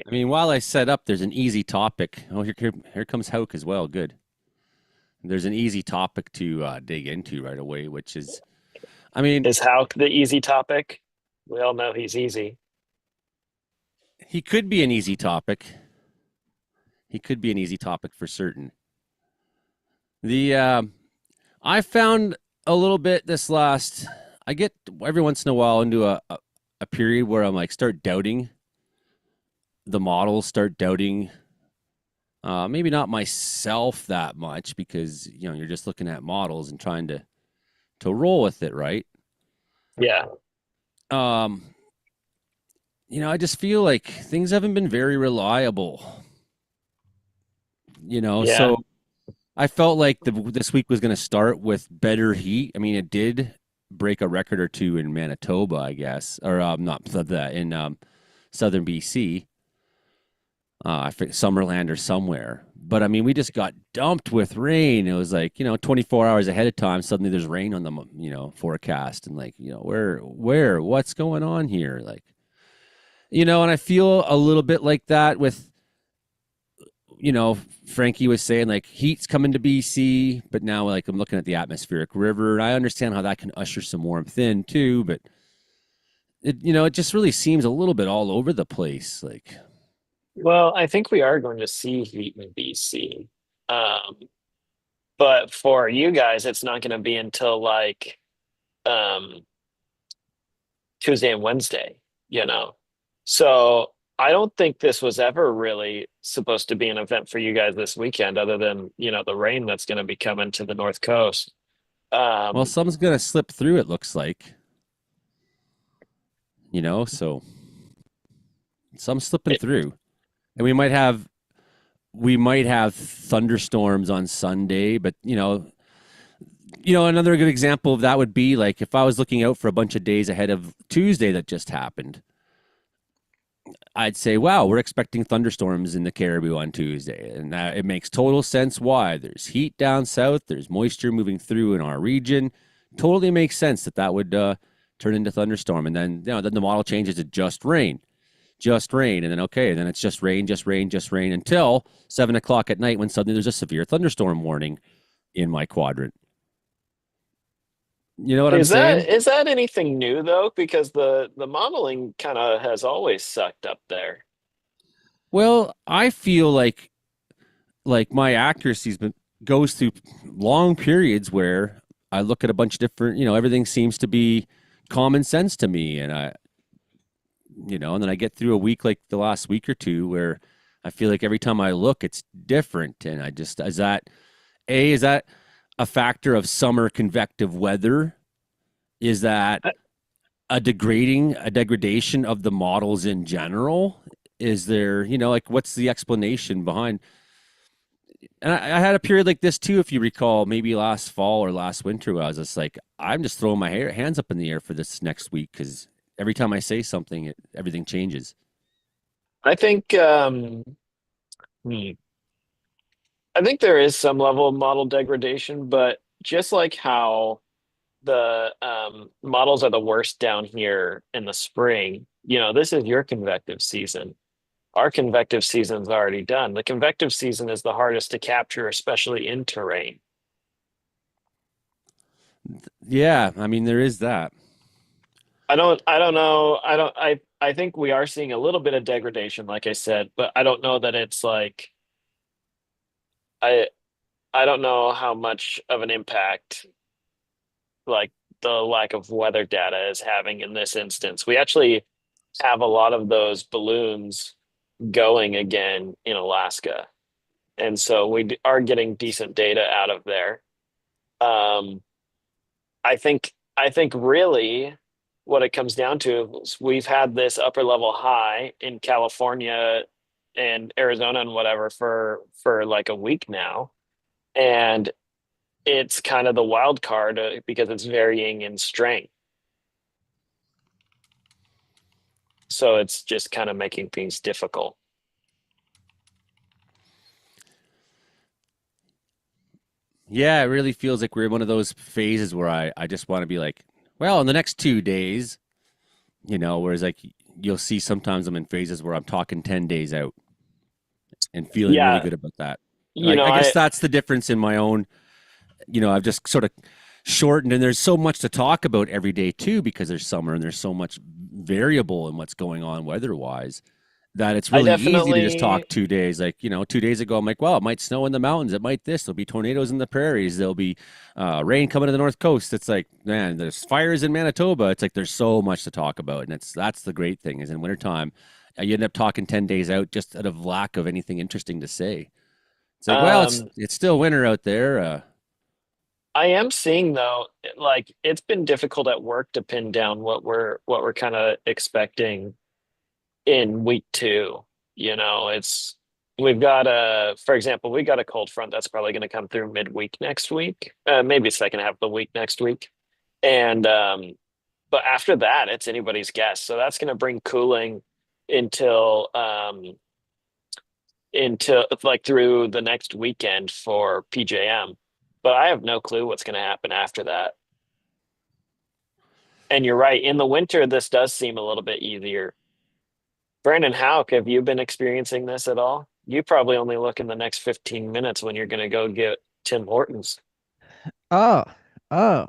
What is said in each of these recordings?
I mean, while I set up, there's an easy topic. Oh, here comes Hauk as well. Good. There's an easy topic to dig into right away, which is, I mean, Is Hauk the easy topic? We all know he's easy. he could be an easy topic. He could be an easy topic for certain. The I found a little bit this last. I get every once in a while into a period where I'm like start doubting the models, start doubting. Maybe not myself that much because you're just looking at models and trying to roll with it, right? Yeah. Um, I just feel like things haven't been very reliable. Yeah. So I felt like this week was going to start with better heat. I mean, it did break a record or two in Manitoba, I guess, or not that in southern BC. I forget Summerland or somewhere. But I mean, we just got dumped with rain. It was like 24 hours ahead of time. Suddenly, there's rain on the forecast, and like what's going on here? Like and I feel a little bit like that with Frankie was saying like heat's coming to BC, but now like I'm looking at the atmospheric river, and I understand how that can usher some warmth in too, but it just really seems a little bit all over the place. Like, Well, I think we are going to see heat in BC. Um, but for you guys, it's not going to be until like um Tuesday and Wednesday, you know. So I don't think this was ever really supposed to be an event for you guys this weekend, other than, the rain that's going to be coming to the North Coast. well, Um, some's gonna slip through. It looks like so some slipping it, through, and we might have thunderstorms on Sunday, but another good example of that would be like if I was looking out for a bunch of days ahead of Tuesday that just happened, I'd say, wow, we're expecting thunderstorms in the Caribou on Tuesday. And that, it makes total sense why. There's heat down south, there's moisture moving through in our region. Totally makes sense that would turn into thunderstorm. And then the model changes to just rain. And then, okay, then it's just rain, just rain, just rain until 7 o'clock at night when suddenly there's a severe thunderstorm warning in my quadrant. You know what I'm is that saying? is that anything new though? Because the modeling kind of has always sucked up there. Well, I feel like my accuracy's been goes through long periods where I look at a bunch of different, everything seems to be common sense to me, and and then I get through a week like the last week or two where I feel like every time I look, it's different, and I just is that a factor of summer convective weather? Is that a degradation of the models in general? Is there, like what's the explanation behind? And I had a period like this too, if you recall, maybe last fall or last winter, where I was just like, I'm just throwing my hands up in the air for this next week because every time I say something, everything changes. I think hmm, I think there is some level of model degradation, but just like how the models are the worst down here in the spring, this is your convective season. Our convective season's already done. The convective season is the hardest to capture, especially in terrain. Yeah, I mean there is that. I don't know. I think we are seeing a little bit of degradation, like I said, but I don't know that it's like I I don't know how much of an impact like the lack of weather data is having in this instance. We actually have a lot of those balloons going again in Alaska. And so are getting decent data out of there. Um, I think really what it comes down to is we've had this upper level high in California and Arizona and whatever for like a week now, and it's kind of the wild card because it's varying in strength. So it's just kind of making things difficult. Yeah, it really feels like we're in one of those phases where I just want to be like, well, in the next 2 days, whereas like you'll see sometimes I'm in phases where I'm talking 10 days out and feeling really Yeah, good about that. you Like, know, I guess I that's the difference in my own, I've just sort of shortened, and there's so much to talk about every day too, because there's summer and there's so much variable in what's going on weather wise that it's I really easy to just definitely talk 2 days. Like, 2 days ago, I'm like, well, it might snow in the mountains. It might this. There'll be tornadoes in the prairies. There'll be rain coming to the North Coast. It's like, man, there's fires in Manitoba. It's like there's so much to talk about. And that's the great thing is in wintertime, you end up talking 10 days out just out of lack of anything interesting to say. It's like, well, it's um it's still winter out there. I am seeing though, like it's been difficult at work to pin down what we're kind of expecting in week two. It's we've got for example, we got a cold front that's probably going to come through midweek next week, maybe second half of the week next week, and but after that, it's anybody's guess. So that's going to bring cooling until like through the next weekend for PJM. But I have no clue what's going to happen after that. And you're right, in the winter, this does seem a little bit easier. Brandon Hauk, have you been experiencing this at all? You probably only look in the next 15 minutes when you're going to go get Tim Hortons. Oh, oh,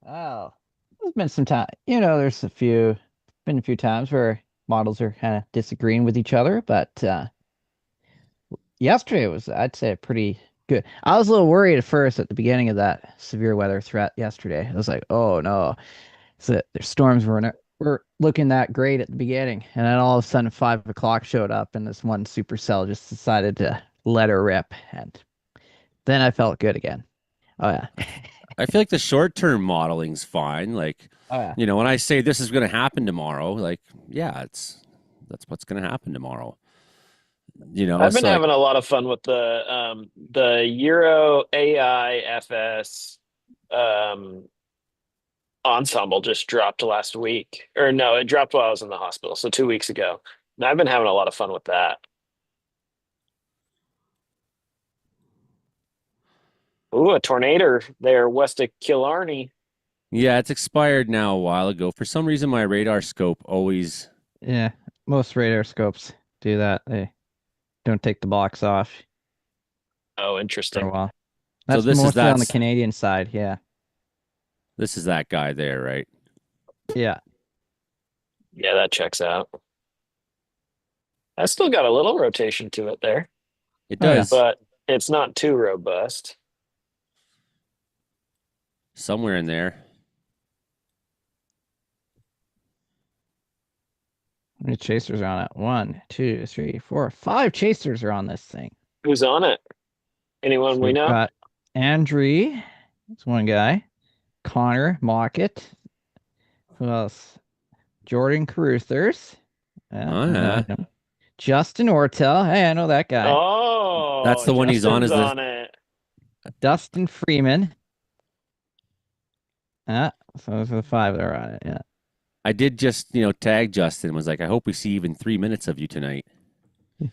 oh. There's been some time. There's been a few times where models are kind of disagreeing with each other, but yesterday was, I'd say, pretty good. I was a little worried at first at the beginning of that severe weather threat yesterday. I was like, oh no, their storms were looking that great at the beginning, and then all of a sudden 5 o'clock showed up, and this one supercell just decided to let her rip, and then I felt good again. Oh yeah. I feel like the short term modeling's fine. Like, Oh yeah. when I say this is going to happen tomorrow, like, yeah, that's what's going to happen tomorrow. I've been So like, having a lot of fun with the Euro AI FS um ensemble just dropped last week. Or no, it dropped while I was in the hospital, so 2 weeks ago. And I've been having a lot of fun with that. Ooh, a tornado there west of Killarney. yeah, it's expired now a while ago. For some reason, my radar scope always. Yeah, most radar scopes do that. They don't take the box off Oh, for a interesting. while. So That's mostly on the Canadian side. Yeah. this is that guy there, right? Yeah. Yeah, that checks out. I still got a little rotation to it there, It Oh yeah. does but it's not too robust. somewhere in there. How many chasers are on it? One, two, three, four, five chasers are on this thing. Who's on it? Anyone So we we've know? got Andre, that's one guy. Connor Mockett. Who else? Jordan Caruthers. Yeah, Oh I know yeah, him. Justin Ortel. Hey, I know that guy. that's Oh, the one he's on. Justin's Is the on it. Dustin Freeman. So those are the five that are on it. Yeah. I did just tag Justin. Was like, I hope we see even 3 minutes of you tonight. He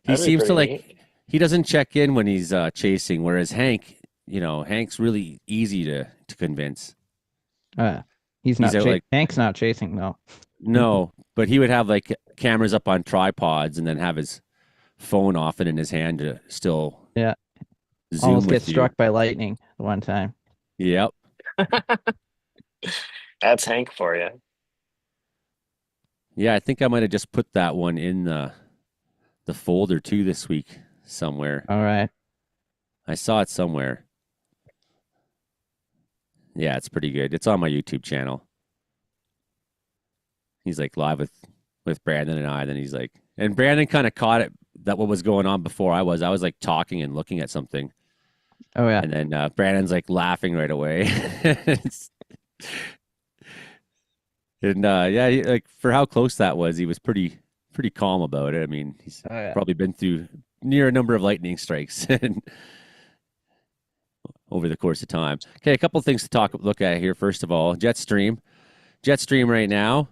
That'd be seems to pretty like. neat. He doesn't check in when he's chasing, whereas Hank, Hank's really easy to convince. He's He's not out like, Hank's not chasing though. no, but he would have like cameras up on tripods and then have his phone often in his hand to still Yeah. Zoom Almost get with you. struck by lightning the one time. Yep. That's Hank for you. Yeah, I think I might have just put that one in the folder too this week somewhere. All right. I saw it somewhere. Yeah, it's pretty good. It's on my YouTube channel. He's like live with Brandon and I. Then he's like, and Brandon kind of caught it that what was going on before I was. I was like talking and looking at something, Oh yeah. and then Brandon's like laughing right away. And yeah, like for how close that was, he was pretty calm about it. I mean, he's Oh yeah. probably been through near a number of lightning strikes and over the course of time. Okay, a couple of things to look at here. First of all, Jetstream right now,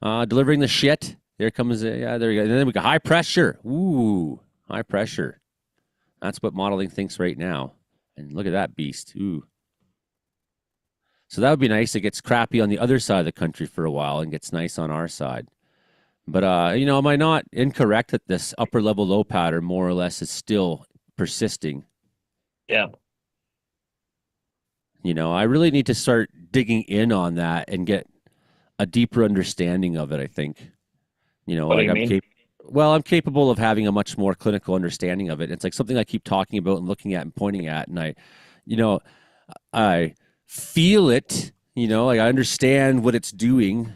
delivering the shit. There comes, yeah, there you go. And then we got high pressure. Ooh, high pressure. That's what modeling thinks right now. And look at that beast. Ooh. So that would be nice. It gets crappy on the other side of the country for a while and gets nice on our side. But am I not incorrect that this upper level low pattern more or less is still persisting? Yeah. I really need to start digging in on that and get a deeper understanding of it, I think. What do Like you mean? I'm capable of having a much more clinical understanding of it. It's like something I keep talking about and looking at and pointing at, and you know, I feel it. Like I understand what it's doing,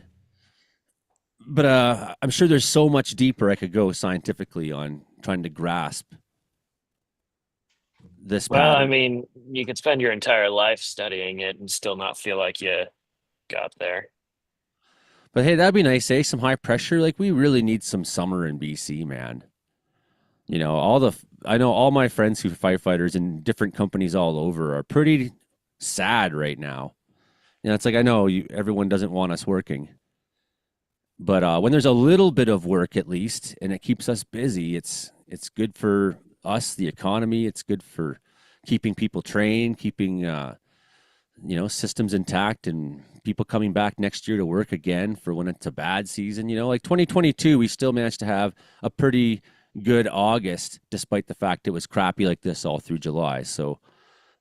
but I'm sure there's so much deeper I could go scientifically on trying to grasp this Well, I pattern. mean, you could spend your entire life studying it and still not feel like you got there. But hey, that'd be nice, eh? Some high pressure. Like we really need some summer in BC, man. I know all my friends who are firefighters in different companies all over are pretty sad right now. It's like I know everyone doesn't want us working, but when there's a little bit of work at least, and it keeps us busy, it's good for us, the economy. It's good for keeping people trained, keeping systems intact, and people coming back next year to work again for when it's a bad season. Like 2022, we still managed to have a pretty good August, despite the fact it was crappy like this all through July. So,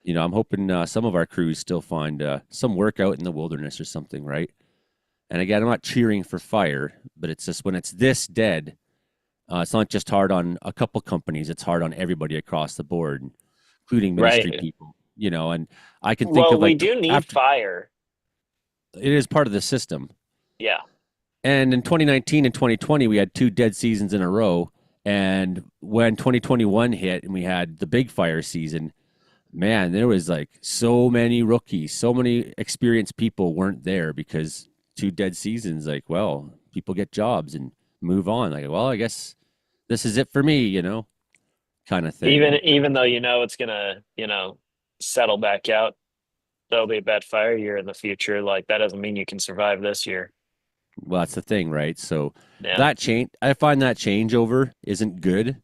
I'm hoping some of our crews still find some work out in the wilderness or something, right? And again, I'm not cheering for fire, but it's just when it's this dead, it's not just hard on a couple companies, it's hard on everybody across the board, including ministry Right. people, and I can think Well, of we like do need after fire. it is part of the system. Yeah. And in 2019 and 2020, we had two dead seasons in a row. And when 2021 hit and we had the big fire season, man, there was like so many rookies, so many experienced people weren't there because two dead seasons, like, well, people get jobs and move on. Like, well, I guess this is it for me, kind of thing. Even though it's gonna, settle back out, there'll be a bad fire year in the future. Like that doesn't mean you can survive this year. Well, that's the thing, right? So Yeah. I find that changeover isn't good.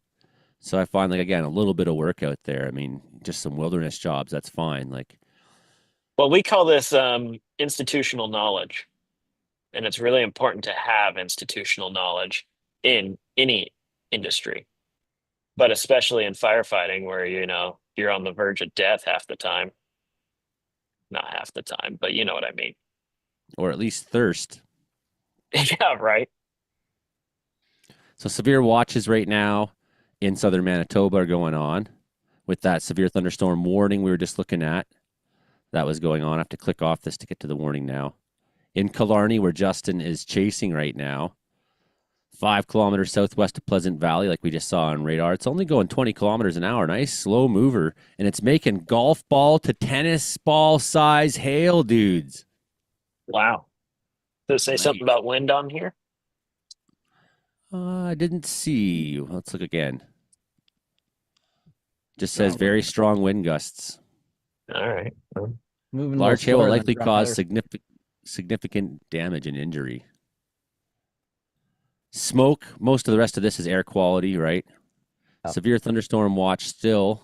So I find like again a little bit of work out there. I mean, just some wilderness jobs, that's fine. Like, Well, we call this institutional knowledge, and it's really important to have institutional knowledge in any industry, but especially in firefighting where you're on the verge of death half the time. Not half the time, but you know what I mean. or at least thirst. Yeah, right. So severe watches right now in southern Manitoba are going on with that severe thunderstorm warning we were just looking at. That was going on. I have to click off this to get to the warning now. In Killarney, where Justin is chasing right now, 5 kilometers southwest of Pleasant Valley, like we just saw on radar. It's only going 20 kilometers an hour. Nice slow mover. And it's making golf ball to tennis ball size hail, dudes. Wow. Does it say something Nice. about wind on here? I didn't see. Let's look again. Just says No. very strong wind gusts. All right. Moving a little Large hail will slower than likely rough cause weather. significant damage and injury. Smoke, most of the rest of this is air quality, right? Oh, Severe thunderstorm watch still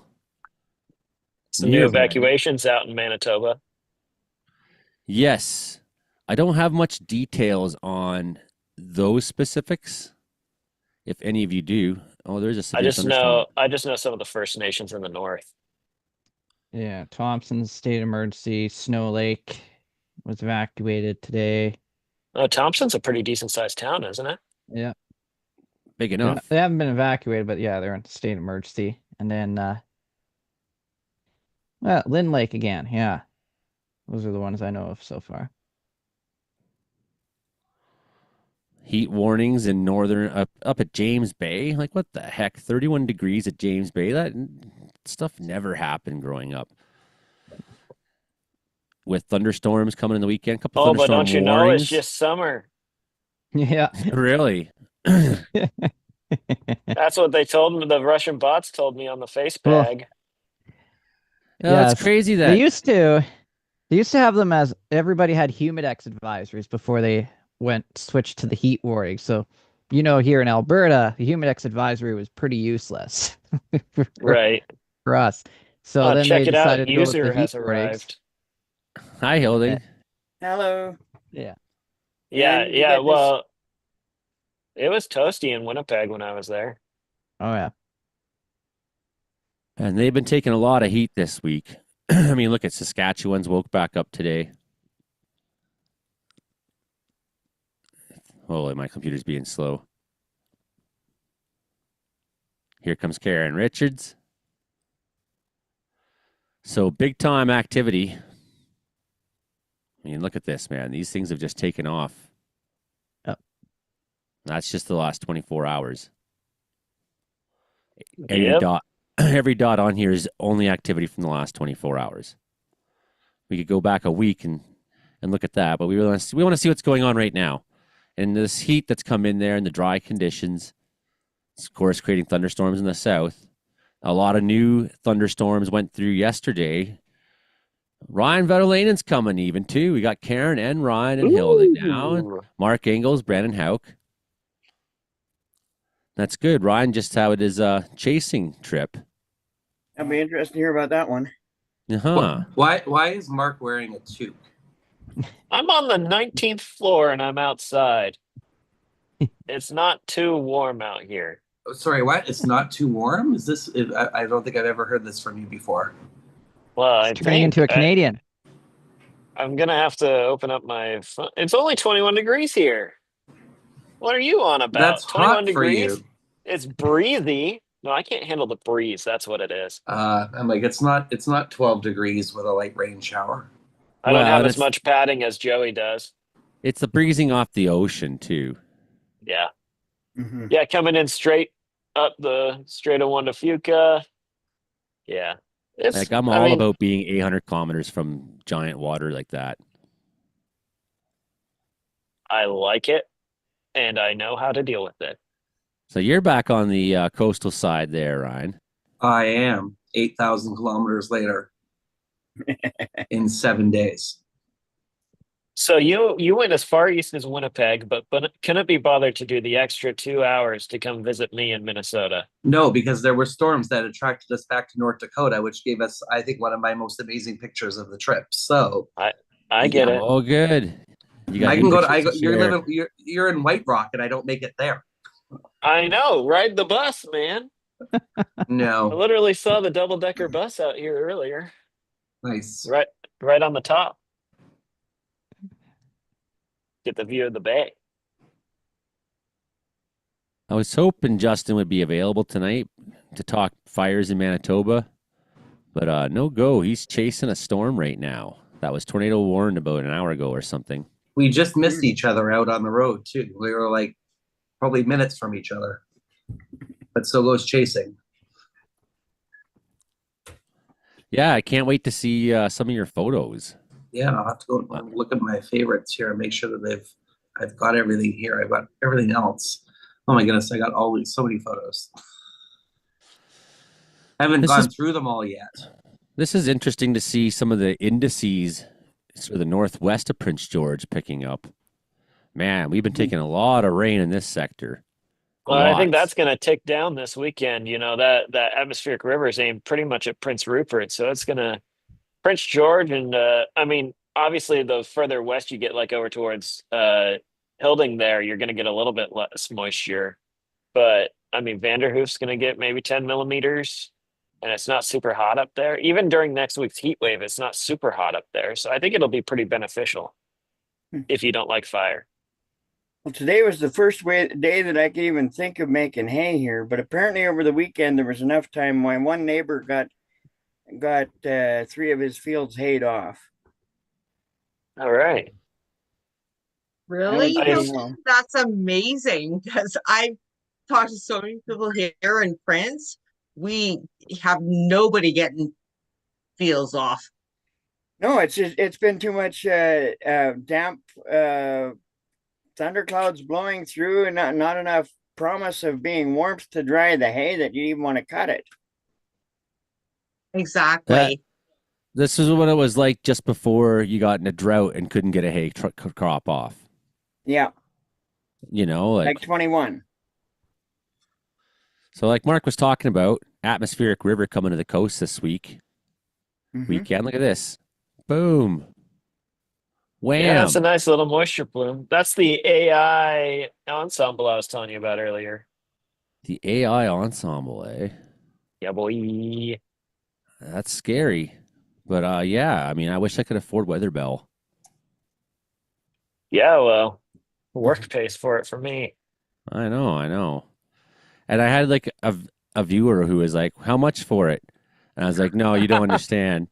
Some new near. evacuations out in Manitoba. Yes. I don't have much details on those specifics. If any of you do. Oh, there's a severe thunderstorm. I just know some of the First Nations in the north. yeah. Thompson's state emergency. Snow Lake was evacuated today. Oh, Thompson's a pretty decent sized town, isn't it? Yeah. Big enough. They haven't been evacuated, but yeah, they're in state emergency. And then Lynn Lake again. Yeah. Those are the ones I know of so far. Heat warnings in northern up at James Bay. Like what the heck? 31 degrees at James Bay. That stuff never happened growing up. With thunderstorms coming in the weekend, a couple Oh, but thunderstorm don't you know it's warnings. just summer. Yeah. Really? That's what they told me. The Russian bots told me on the face Well, bag. Oh, it's yes. crazy They that used to have them as everybody had humidex advisories before they switched to the heat warning. So, here in Alberta, the humidex advisory was pretty useless for, Right. for us. So then they Check it out. decided to go with the User heat has warnings. arrived. hi Eh, Hilding. Hello. Yeah. Yeah, And you yeah. get this. Well, It was toasty in Winnipeg when I was there. Oh yeah. And they've been taking a lot of heat this week. I mean, look at Saskatchewan's woke back up today. Holy, my computer's being slow. Here comes Karen Richards. So big time activity. I mean, look at this, man. These things have just taken off. Yep. That's just the last 24 hours. Yep. Every dot on here is only activity from the last 24 hours. We could go back a week and look at that, but we want to see what's going on right now. And this heat that's come in there and the dry conditions, it's of course creating thunderstorms in the south. A lot of new thunderstorms went through yesterday. Ryan Vetelanen's coming even too. We got Karen and Ryan and Hilda down. Ooh. Mark Engels, Brandon Hauk. That's good. Ryan just had his chasing trip. That'd be interesting to hear about that one. Uh-huh. Why is Mark wearing a toque? I'm on the 19th floor and I'm outside. It's not too warm out here. Oh, sorry, what? It's not too warm? I don't think I've ever heard this from you before. Well, I It's turning into a think Canadian. I'm gonna have to open up my phone. It's only 21 degrees here. What are you on about? That's 21 hot for degrees? you. It's breezy. No, I can't handle the breeze. That's what it is. I'm like, it's not 12 degrees with a light rain shower. I don't Well, have and as much padding as Joey does. It's the breezing off the ocean too. Yeah. Mm-hmm. Yeah, coming in straight up the Strait of Juan de Fuca. Yeah. Like I'm all about being 800 kilometers from giant water like that. I like it and I know how to deal with it. So you're back on the coastal side there, Ryan. I am 8,000 kilometers later in 7 days. So you went as far east as Winnipeg, but couldn't be bothered to do the extra 2 hours to come visit me in Minnesota. No, because there were storms that attracted us back to North Dakota, which gave us, I think, one of my most amazing pictures of the trip. So I get it. Oh, good. You got I new can go to. pictures share. You're in White Rock, and I don't make it there. I know, ride the bus, man. I No, literally saw the double-decker bus out here earlier. nice. Right on the top. Get the view of the bay. I was hoping Justin would be available tonight to talk fires in Manitoba, but no go. He's chasing a storm right now. That was tornado warned about an hour ago or something. We just missed each other out on the road too. We were like probably minutes from each other, but so goes chasing. Yeah, I can't wait to see some of your photos. Yeah, I'll have to go and look at my favorites here and make sure that I've got everything here. I've got everything else. Oh my goodness, I got so many photos. I haven't gone through them all yet. This is interesting to see some of the indices for the northwest of Prince George picking up. Man, we've been taking a lot of rain in this sector. Well, I think Lots. that's going to tick down this weekend. You know, that atmospheric river is aimed pretty much at Prince Rupert. So it's going to Prince George. And I mean, obviously, the further west you get, like over towards Hilding there, you're going to get a little bit less moisture. But I mean, Vanderhoof's going to get maybe 10 millimeters. And it's not super hot up there. Even during next week's heat wave, it's not super hot up there. So I think it'll be pretty beneficial if you don't like fire. Well, today was the first day that I could even think of making hay here, but apparently over the weekend there was enough time. My one neighbor got 3 of his fields hayed off. All right. Really? That was pretty well. That's amazing because I've talked to so many people here in France. We have nobody getting fields off. No, it's been too much damp thunderclouds blowing through and not enough promise of being warmth to dry the hay that you even want to cut it. Exactly. This is what it was like just before you got in a drought and couldn't get a hay crop off. Yeah, You know, like 21. So like Mark was talking about, atmospheric river coming to the coast this weekend. Look at this. Boom. Yeah, that's a Wham! nice little moisture plume. That's the AI ensemble I was telling you about earlier. The AI ensemble, eh? Yeah, boy. That's scary. But yeah, I mean, I wish I could afford Weather Bell. Yeah, well, work pays for it for me. I know, I know. And I had like a viewer who was like, "How much for it?" And I was like, "No, you don't understand."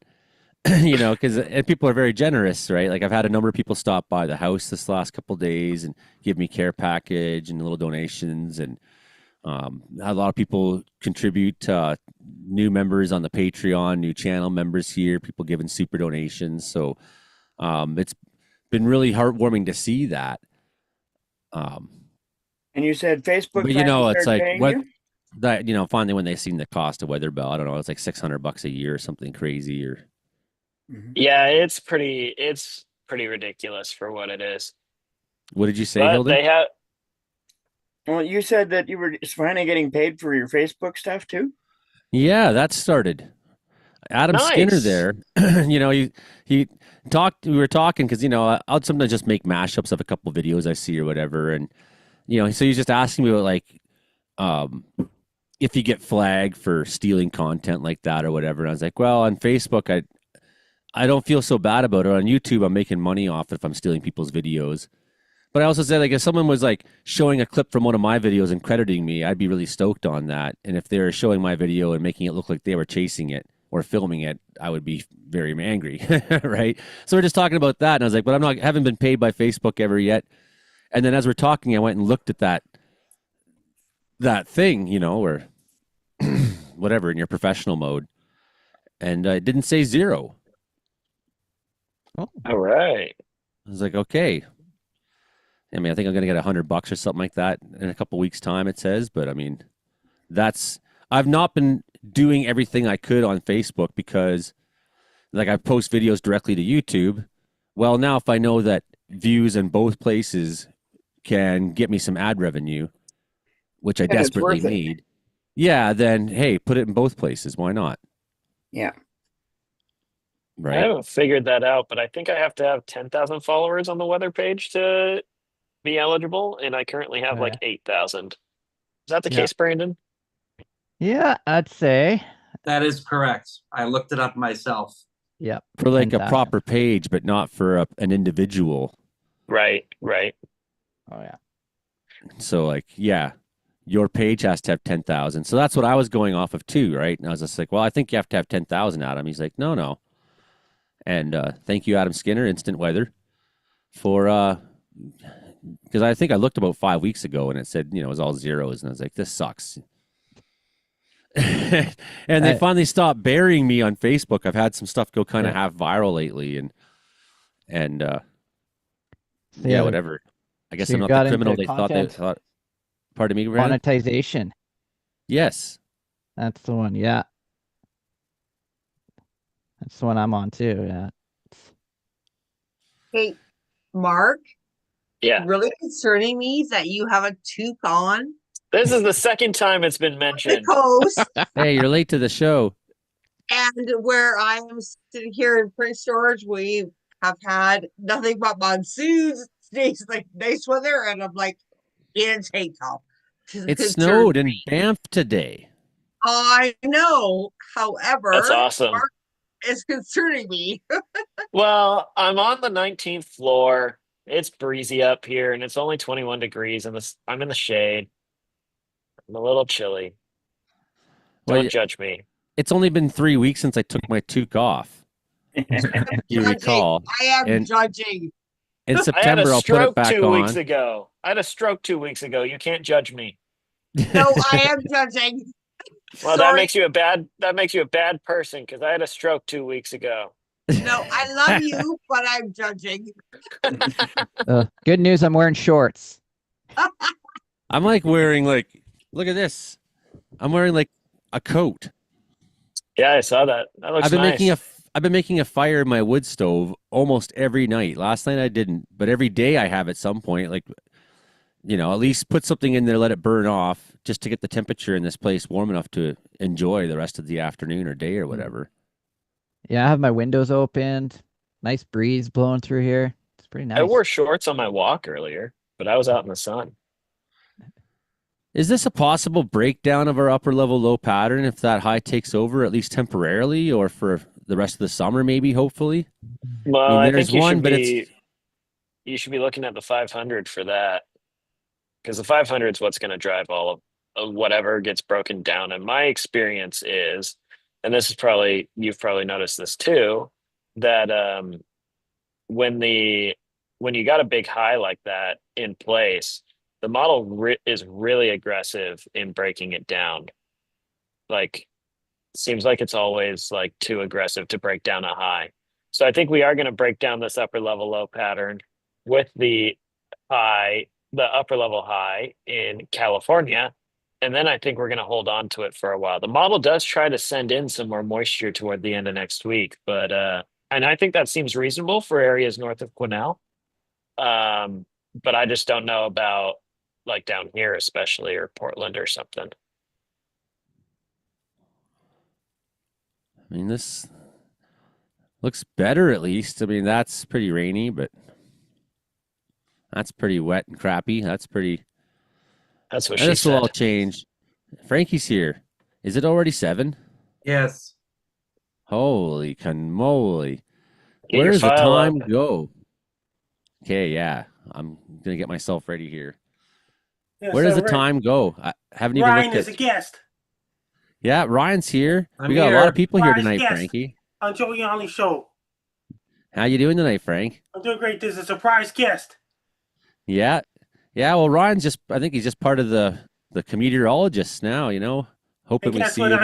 You know, because people are very generous, right? Like I've had a number of people stop by the house this last couple of days and give me care package and little donations, and a lot of people contribute. New members on the Patreon, new channel members here, people giving super donations. So it's been really heartwarming to see that. Um, And you said Facebook but you finally know, it's started like paying what you? that finally when they seen the cost of Weather Bell, I don't know, it's like $600 a year or something crazy. Or Mhm. Yeah, it's pretty ridiculous for what it is. what did you say, But Hilden? they have Well, you said that you were finally getting paid for your Facebook stuff too? Yeah, that started. Adam Skinner nice. there, he talked. We were talking because I'll sometimes just make mashups of a couple videos I see or whatever, and so he's just asking me about like um, if you get flagged for stealing content like that or whatever. And I was like, well, on Facebook, I don't feel so bad about it. On YouTube, I'm making money off it if I'm stealing people's videos. But I also said, like, if someone was like showing a clip from one of my videos and crediting me, I'd be really stoked on that. And if they're showing my video and making it look like they were chasing it or filming it, I would be very angry, right? So we're just talking about that, and I was like, but haven't been paid by Facebook ever yet. And then as we're talking, I went and looked at that thing, or whatever in your professional mode, and it didn't say zero. Oh, All right. I was like, okay. I mean, I think I'm gonna get $100 or something like that in a couple weeks' time. It says, but I mean, that's I've not been doing everything I could on Facebook because like I post videos directly to YouTube. Well, now if I know that views in both places can get me some ad revenue, which I And it's desperately worth it. need, yeah, then hey, put it in both places. Why not? Yeah. I Right? haven't figured that out, but I think I have to have 10,000 followers on the weather page to be eligible, and I currently have like yeah. 8,000. Is that the Yeah. case, Brandon? Yeah, I'd say. That is correct. I looked it up myself. Yep. For like a 10,000. proper page, but not for an individual. Right, right. Oh yeah. So like, yeah, your page has to have 10,000. So that's what I was going off of too, right? And I was just like, well, I think you have to have 10,000, Adam. He's like, no, no. And thank you, Adam Skinner, Instant Weather, for because I think I looked about 5 weeks ago and it said, it was all zeros, and I was like, this sucks. And they I, finally stopped burying me on Facebook. I've had some stuff go kind of Yeah. half viral lately, and so yeah, yeah, whatever. I guess so I'm you not the got criminal into they content thought. Pardon me, Brandon? monetization. Yes. That's the one. Yeah. That's the one I'm on too. Yeah. Hey, Mark, Yeah. really concerning me is that you have a toque on This is the second time it's been the mentioned. coast, Hey, you're late to the show. and where I am sitting here in Prince George, we have had nothing but monsoons. Today's like nice weather, and I'm like in a tank top. It Concerns snowed in me. Banff today. I know. That's However, awesome. Mark is concerning me. Well, I'm on the 19th floor. It's breezy up here, and it's only 21 degrees, and I'm in the shade. I'm a little chilly. Well, Don't judge me. it's only been 3 weeks since I took my toque off. You Judging. recall? I am And judging. in I had a September, I'll put it stroke back 2 weeks on. ago. I had a stroke 2 weeks ago. You can't judge me. No, I am judging. Well, Sorry. that makes you a bad person because I had a stroke 2 weeks ago. No, I love you, but I'm judging. Good news. I'm wearing shorts. I'm like wearing look at this. I'm wearing like a coat. Yeah, I saw that. That looks I've been nice. I've been making a fire in my wood stove almost every night. Last night I didn't, but every day I have at some point. Like, at least put something in there, let it burn off, just to get the temperature in this place warm enough to enjoy the rest of the afternoon or day or whatever. Yeah, I have my windows opened. Nice breeze blowing through here. It's Pretty I nice. wore shorts on my walk earlier, but I was out in the sun. Is this a possible breakdown of our upper level low pattern if that high takes over, at least temporarily, or for the rest of the summer, maybe, hopefully? Well, I There's think you one, should but it's be looking at the 500 for that, because the 500 is what's going to drive all of whatever gets broken down. And my experience is, and this is probably, you've probably noticed this too, that when you got a big high like that in place, the model is really aggressive in breaking it down. Like, seems like it's always like too aggressive to break down a high. So I think we are going to break down this upper level low pattern with the upper level high in California. And then I think we're going to hold on to it for a while. The model does try to send in some more moisture toward the end of next week, but and I think that seems reasonable for areas north of Quesnel. But I just don't know about like down here, especially, or Portland or something. I mean, this looks better at least. I mean, that's pretty rainy, but that's pretty wet and crappy. That's pretty. That's what And she this will all said. change. Frankie's here. Is it already 7? Yes. Holy canoli. Get Where your does the file time up. go? Okay, yeah. I'm going to get myself ready here. Yeah, Where does so the time go? I haven't even Ryan looked is a at. guest. Yeah, Ryan's here. I'm We got a lot here. of people here Ryan's tonight, guest. Frankie. On Joey Only Show. How you doing tonight, Frank? I'm doing great. There's a surprise guest. Yeah. Yeah, well, Ryan's I think he's just part of the Comedeorologists now, you know? Hoping And we guess see what? him.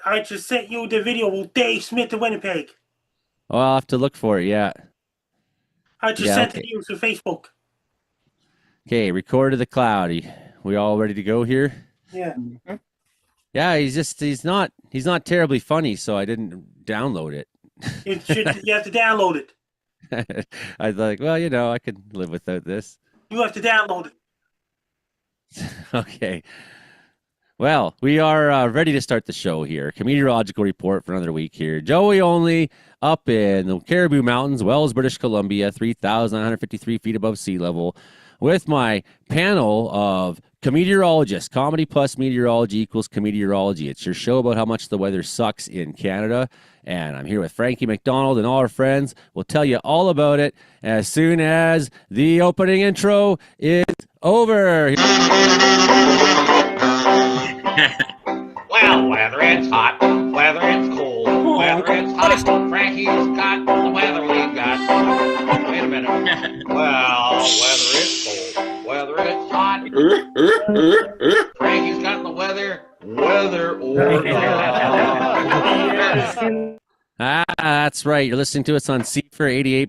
I just sent you the video with Dave Smith in Winnipeg. Oh, I'll have to look for it, yeah. I just Yeah, sent okay. it to you through Facebook. Okay, record to the cloudy. We all ready to go here? Yeah. Yeah, he's not terribly funny, so I didn't download it. You have to download it. I was like, well, you know, I could live without this. You have to download it. Okay. Well, we are ready to start the show here. Cometeorological report for another week here. Joey Only up in the Caribou Mountains, Wells, British Columbia, 3,953 feet above sea level, with my panel of cometeorologists. Comedy plus meteorology equals cometeorology. It's your show about how much the weather sucks in Canada. And I'm here with Frankie McDonald and all our friends. We'll tell you all about it as soon as the opening intro is over. Well, whether it's hot, whether it's cold, whether it's hot, Frankie's got the weather we got. Wait a minute. Well, whether it's cold, whether it's hot, Frankie's got the weather or not. That's right. You're listening to us on CFR 88.7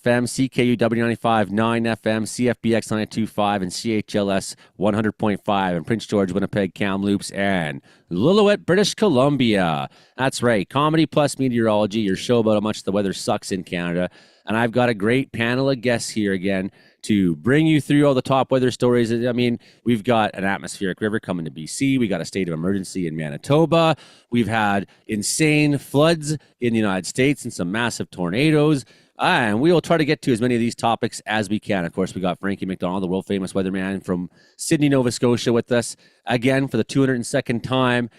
FM, CKUW 95.9 FM, CFBX 92.5, and CHLS 100.5 in Prince George, Winnipeg, Kamloops, and Lillooet, British Columbia. That's right. Comedy plus meteorology, your show about how much the weather sucks in Canada. And I've got a great panel of guests here again to bring you through all the top weather stories. I mean, we've got an atmospheric river coming to BC. We got a state of emergency in Manitoba. We've had insane floods in the United States and some massive tornadoes. And we will try to get to as many of these topics as we can. Of course, we got Frankie McDonald, the world famous weatherman from Sydney, Nova Scotia, with us again for the 202nd time.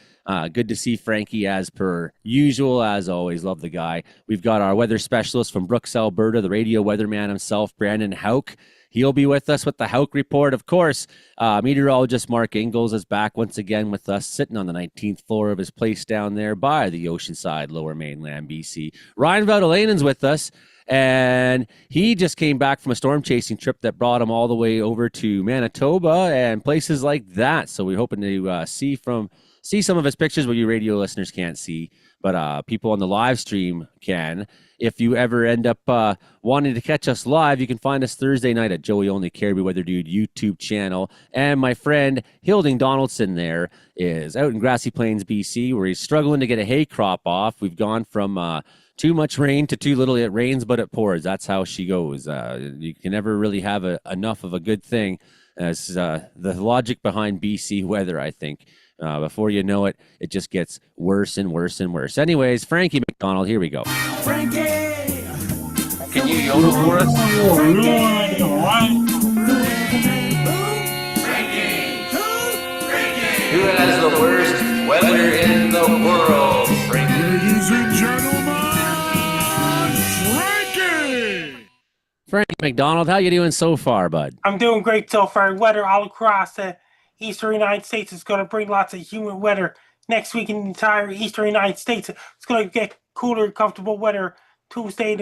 Good to see Frankie as per usual. As always, love the guy. We've got our weather specialist from Brooks, Alberta, the radio weatherman himself, Brandon Hauk. He'll be with us with the Hauk Report. Of course, meteorologist Mark Ingalls is back once again with us, sitting on the 19th floor of his place down there by the oceanside, lower mainland BC. Ryan Valdelanen's with us, and he just came back from a storm chasing trip that brought him all the way over to Manitoba and places like that. So we're hoping to see some of his pictures, what you radio listeners can't see, but people on the live stream can. If you ever end up wanting to catch us live, you can find us Thursday night at Joey Only Caribou Weather Dude YouTube channel. And my friend Hilding Donaldson there is out in Grassy Plains, BC, where he's struggling to get a hay crop off. We've gone from too much rain to too little. It rains, but it pours. That's how she goes. You can never really have enough of a good thing. As the logic behind BC weather, I think. Before you know it, it just gets worse and worse and worse. Anyways, Frankie McDonald, here we go. Frankie! can you yodel for us? Who has the worst weather in the world, Frankie? Ladies and gentlemen, Frankie! Frank McDonald, how you doing so far, bud? I'm doing great so far. Weather all across the eastern United States is going to bring lots of humid weather next week in the entire eastern United States. It's going to get cooler, comfortable weather Tuesday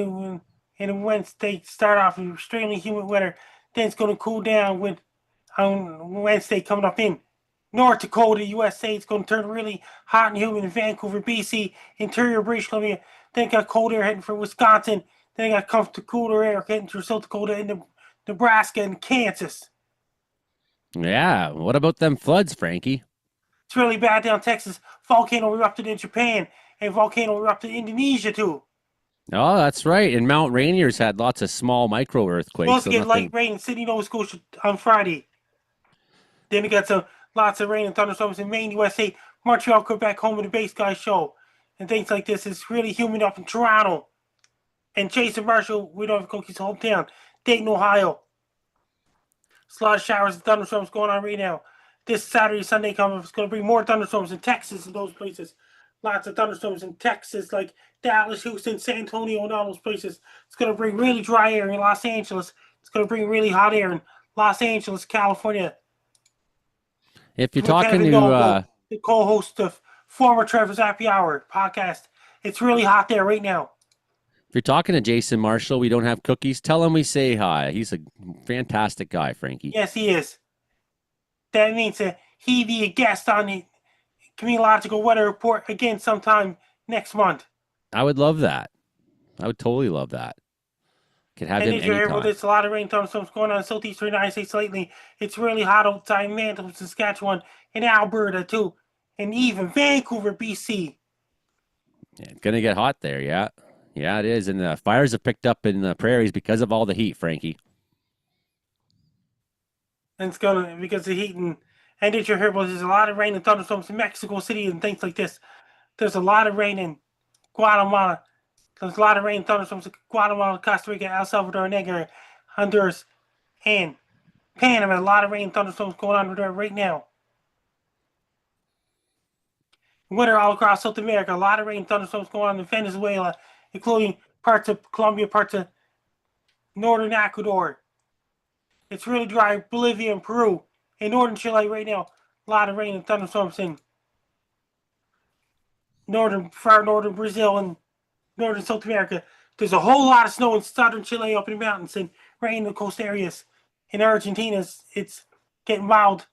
and Wednesday. Start off with extremely humid weather. Then it's going to cool down with on Wednesday coming up in North Dakota, USA. It's going to turn really hot and humid in Vancouver, BC, interior British Columbia. Then got cold air heading for Wisconsin. Then got comfortable cooler air heading through South Dakota and Nebraska and Kansas. Yeah. What about them floods, Frankie? It's really bad down Texas. Volcano erupted in Japan and volcano erupted in Indonesia too. Oh, that's right. And Mount Rainier's had lots of small micro earthquakes. Supposed So to get nothing... light rain in Sydney, Nova Scotia on Friday. Then we got lots of rain and thunderstorms in Maine, USA, Montreal, Quebec, home of the Base Guy show. And things like this. It's really humid up in Toronto. And Jason Marshall, we don't have Cookie's hometown, Dayton, Ohio. There's a lot of showers and thunderstorms going on right now. This Saturday, Sunday coming up, it's going to bring more thunderstorms in Texas and those places. Lots of thunderstorms in Texas, like Dallas, Houston, San Antonio, and all those places. It's going to bring really dry air in Los Angeles. It's going to bring really hot air in Los Angeles, California. If you're I'm talking Kevin to Noble, the co-host of former Trevor's Happy Hour podcast. It's really hot there right now. if you're talking to Jason Marshall, we don't have cookies. Tell him we say hi. He's a fantastic guy, Frankie. Yes, he is. That means he be a guest on the Comedeorological Weather Report again sometime next month. I would love that. I would totally love that. Could have And him did you hear about anytime. this? A lot of rain thunderstorms going on in southeastern United States lately. It's really hot outside in Manitoba, Saskatchewan, and Alberta too, and even Vancouver, BC. Yeah, it's gonna get hot there. Yeah, yeah, it is. And the fires have picked up in the prairies because of all the heat, Frankie. And it's gonna because of the heat and did you hear about there's a lot of rain and thunderstorms in Mexico City and things like this. There's a lot of rain in Guatemala. There's a lot of rain and thunderstorms in Guatemala, Costa Rica, El Salvador, Nigeria, Honduras, and Panama. A lot of rain and thunderstorms going on there right now. Winter all across South America. A lot of rain and thunderstorms going on in Venezuela, including parts of Colombia, parts of northern Ecuador. It's really dry in Bolivia and Peru. In northern Chile right now, a lot of rain and thunderstorms in far northern Brazil and northern South America. There's a whole lot of snow in southern Chile up in the mountains and rain in the coast areas. In Argentina, it's getting mild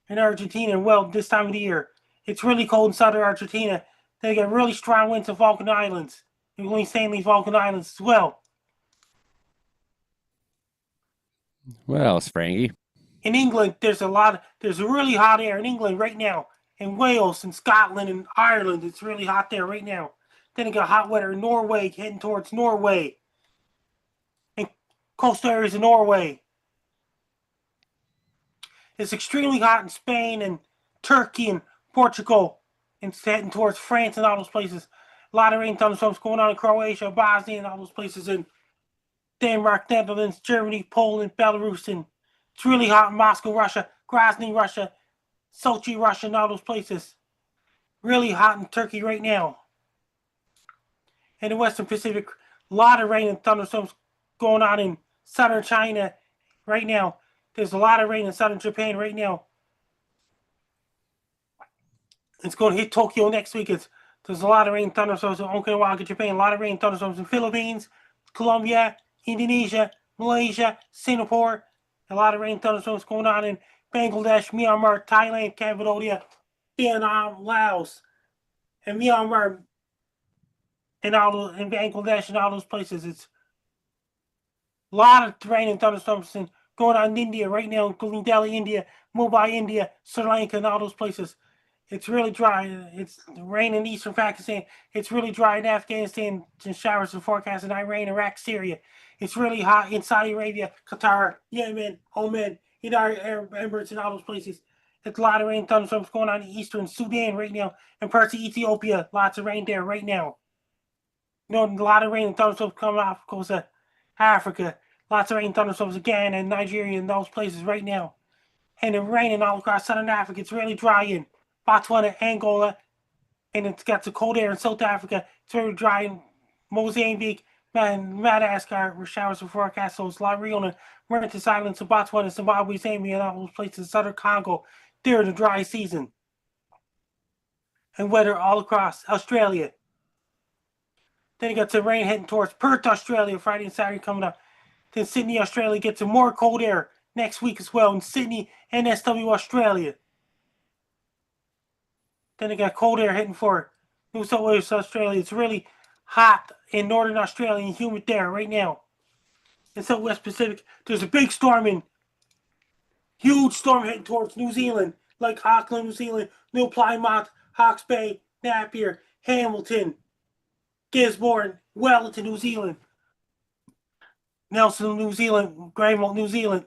in Argentina, well, this time of the year. It's really cold in southern Argentina. They get really strong winds in Falkland Islands, including Stanley Falkland Islands as well. What else, Frankie? In England, there's really hot air in England right now. In Wales and Scotland and Ireland, it's really hot there right now. Then it got hot weather in Norway, heading towards Norway. And coastal areas in Norway. It's extremely hot in Spain and Turkey and Portugal. And it's heading towards France and all those places. A lot of rain thunderstorms going on in Croatia, Bosnia, and all those places in Denmark, Netherlands, Germany, Poland, Belarus, and it's really hot in Moscow, Russia, Grozny, Russia, Sochi, Russia, and all those places. Really hot in Turkey right now. In the Western Pacific, a lot of rain and thunderstorms going on in southern China right now. There's a lot of rain in southern Japan right now. It's going to hit Tokyo next week. There's a lot of rain and thunderstorms in Okinawa, Japan. A lot of rain and thunderstorms in Philippines, Colombia, Indonesia, Malaysia, Singapore. A lot of rain and thunderstorms going on in Bangladesh, Myanmar, Thailand, Cambodia, Vietnam, Laos, and Myanmar, and Bangladesh and all those places. It's a lot of rain and thunderstorms going on in India right now, including Delhi, India, Mumbai, India, Sri Lanka, and all those places. It's really dry. It's rain in eastern Pakistan. It's really dry in Afghanistan. Showers and forecasts in Iran, Iraq, Syria. It's really hot in Saudi Arabia, Qatar, Yemen, Oman, United Arab Emirates, and all those places. It's a lot of rain and thunderstorms going on in eastern Sudan right now and parts of Ethiopia. Lots of rain there right now. A lot of rain and thunderstorms coming off because of Africa. Lots of rain thunderstorms again in Nigeria and those places right now. And it's raining all across southern Africa. It's really dry in Botswana, Angola, and it's got some cold air in South Africa. It's very dry in Mozambique, Madagascar, where showers are forecast. So it's La Reunion, Mauritius Islands, Botswana, Zimbabwe, Zambia, and all those places in southern Congo during the dry season. And weather all across Australia. Then you got some rain heading towards Perth, Australia, Friday and Saturday coming up. Then Sydney, Australia gets some more cold air next week as well in Sydney, NSW, Australia. Then they got cold air heading for New South Wales, Australia. It's really hot in northern Australia and humid there right now. In Southwest Pacific, there's a big storm in, huge storm heading towards New Zealand, like Auckland, New Zealand, New Plymouth, Hawke's Bay, Napier, Hamilton, Gisborne, Wellington, New Zealand, Nelson, New Zealand, Granville, New Zealand,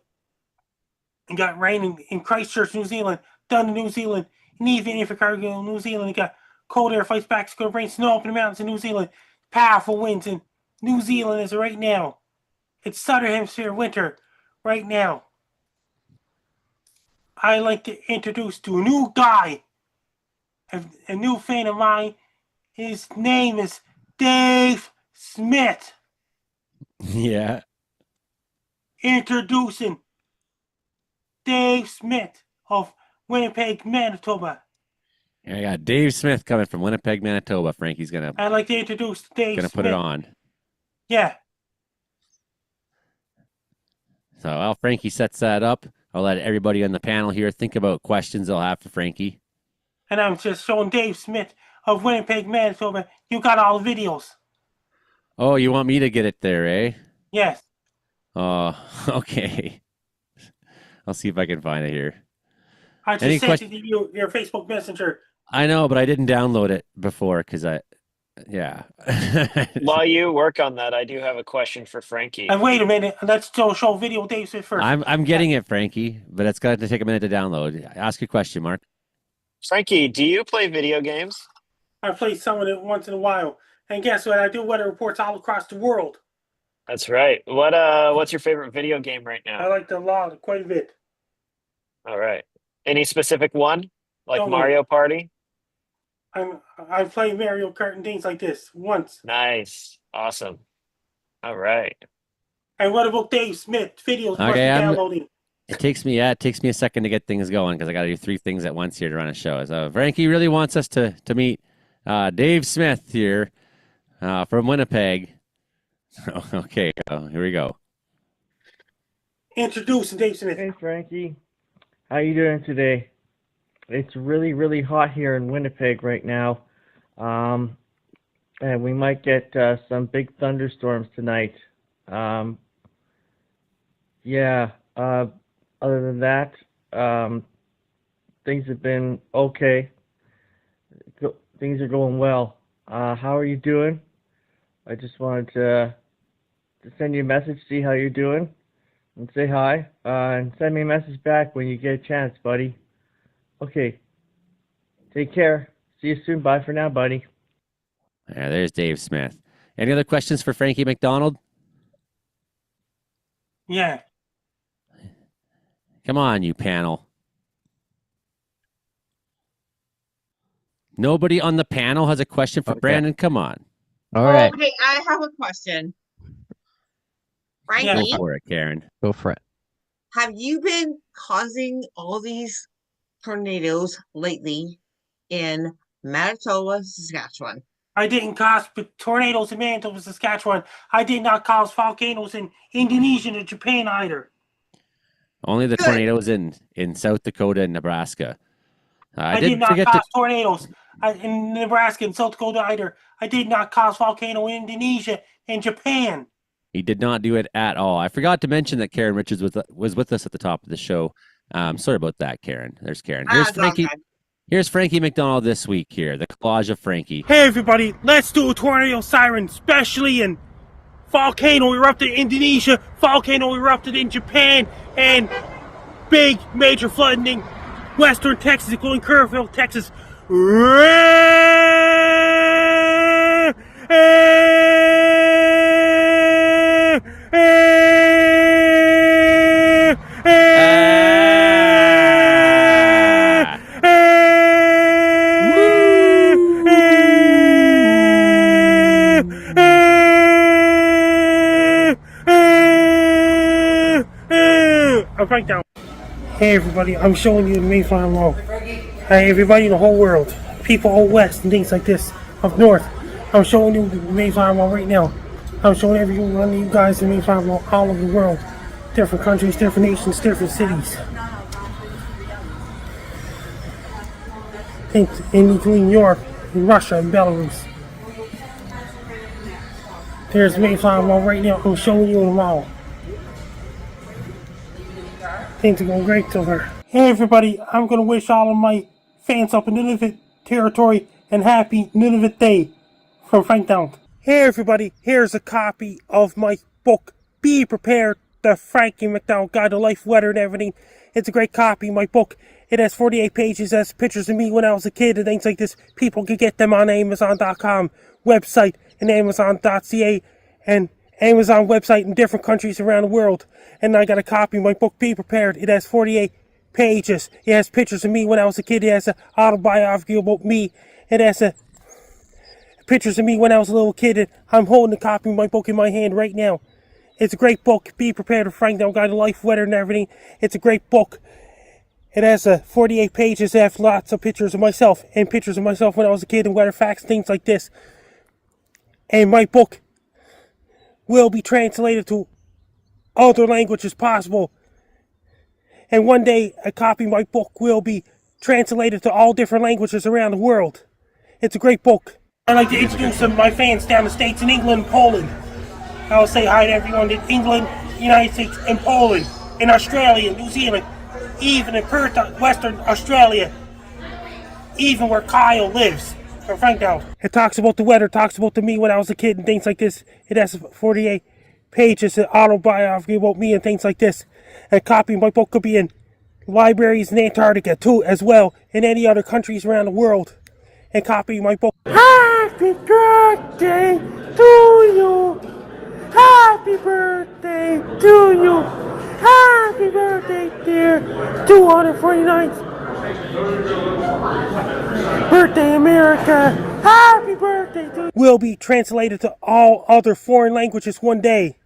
and got rain in Christchurch, New Zealand, Dunedin, New Zealand, and even if Cargill, New Zealand, it got cold air fights back, it's going to rain snow up in the mountains in New Zealand, powerful winds in New Zealand as of right now. It's Southern Hemisphere winter right now. I like to introduce to a new guy, a new fan of mine. His name is Dave Smith. Yeah. Introducing Dave Smith of Winnipeg, Manitoba. I got Dave Smith coming from Winnipeg, Manitoba. Frankie's I'd like to introduce Dave gonna Smith. put it on. Yeah. So while Frankie sets that up, I'll let everybody on the panel here think about questions they'll have for Frankie. And I'm just showing Dave Smith of Winnipeg, Manitoba. You got all the videos. Oh, you want me to get it there, eh? Yes. Oh, okay. I'll see if I can find it here. I just sent it to your Facebook Messenger. I know, but I didn't download it before because yeah. While you work on that, I do have a question for Frankie. And wait a minute, let's show video Dave Smith first. I'm getting it, Frankie, but it's got to take a minute to download. Ask your question, Mark. Frankie, do you play video games? I play some of it once in a while. And guess what? I do weather reports all across the world. That's right. What's your favorite video game right now? I like the law quite a bit. All right. Any specific one? Like No, Mario Party? I play Mario Kart and things like this once. Nice. Awesome. All right. And what about Dave Smith videos? Okay, downloading. It takes me a second to get things going because I got to do 3 things at once here to run a show. So Frankie really wants us to meet Dave Smith here from Winnipeg. Okay, here we go. Introducing Dave Smith. Hey, Frankie. How you doing today? It's really, really hot here in Winnipeg right now. And we might get some big thunderstorms tonight. Other than that, things have been okay. Things are going well. How are you doing? I just wanted to send you a message, see how you're doing, and say hi. And send me a message back when you get a chance, buddy. Okay. Take care. See you soon. Bye for now, buddy. Yeah, there's Dave Smith. Any other questions for Frankie McDonald? Yeah. Come on, you panel. Nobody on the panel has a question for Brandon? Come on. All right. Okay, I have a question. Frankie, Go for it, Karen. Go for it. have you been causing all these tornadoes lately in Manitoba, Saskatchewan? I didn't cause tornadoes in Manitoba, Saskatchewan. I did not cause volcanoes in Indonesia and Japan either. Only the tornadoes in South Dakota and Nebraska. I did not cause tornadoes in Nebraska and South Dakota either. I did not cause volcano in Indonesia and Japan. He did not do it at all. I forgot to mention that Karen Richards was with us at the top of the show. Sorry about that, Karen. There's Karen. Here's Frankie. Here's Frankie McDonald this week here, the collage of Frankie. Hey everybody, let's do a tornado siren, especially in volcano erupted in Indonesia, volcano erupted in Japan, and big major flooding in western Texas, including Kerrville, Texas. Frank down. Hey everybody, I'm showing you the Mayflower Wall. Hey everybody in the whole world, people out west and things like this, up north. I'm showing you the Mayflower Wall right now. I'm showing every one of you guys the Mayflower Wall all over the world. Different countries, different nations, different cities. In between Europe and Russia and Belarus. There's the Mayflower Wall right now. I'm showing you them all. Things are going great so far. Hey everybody, I'm going to wish all of my fans up in Nunavut territory and happy Nunavut Day from Frank Down. Hey everybody, here's a copy of my book, Be Prepared, the Frankie McDowell Guide to Life, Weather and Everything. It's a great copy, my book. It has 48 pages, it has pictures of me when I was a kid and things like this. People can get them on Amazon.com website and Amazon.ca and Amazon website in different countries around the world. And I got a copy of my book, Be Prepared. It has 48 pages. It has pictures of me when I was a kid. It has an autobiography about me. It has pictures of me when I was a little kid. And I'm holding a copy of my book in my hand right now. It's a great book. Be Prepared, Frank Down Guide to Life, Weather and Everything. It's a great book. It has 48 pages. It has lots of pictures of myself and pictures of myself when I was a kid and weather facts, things like this. And my book will be translated to other languages possible. And one day, a copy of my book will be translated to all different languages around the world. It's a great book. I'd like to introduce some of my fans down the States in England and Poland. I'll say hi to everyone in England, United States, and Poland, in Australia, New Zealand, even in Perth, Western Australia, even where Kyle lives. From Frank Down. It talks about the weather, talks about me when I was a kid and things like this. It has 48 pages, an autobiography about me and things like this. A copy of my book could be in libraries in Antarctica too, as well, in any other countries around the world. And copy of my book. Happy birthday to you. Happy birthday to you. Happy birthday, dear 249th birthday, America. Happy birthday to you. Will be translated to all other foreign languages one day.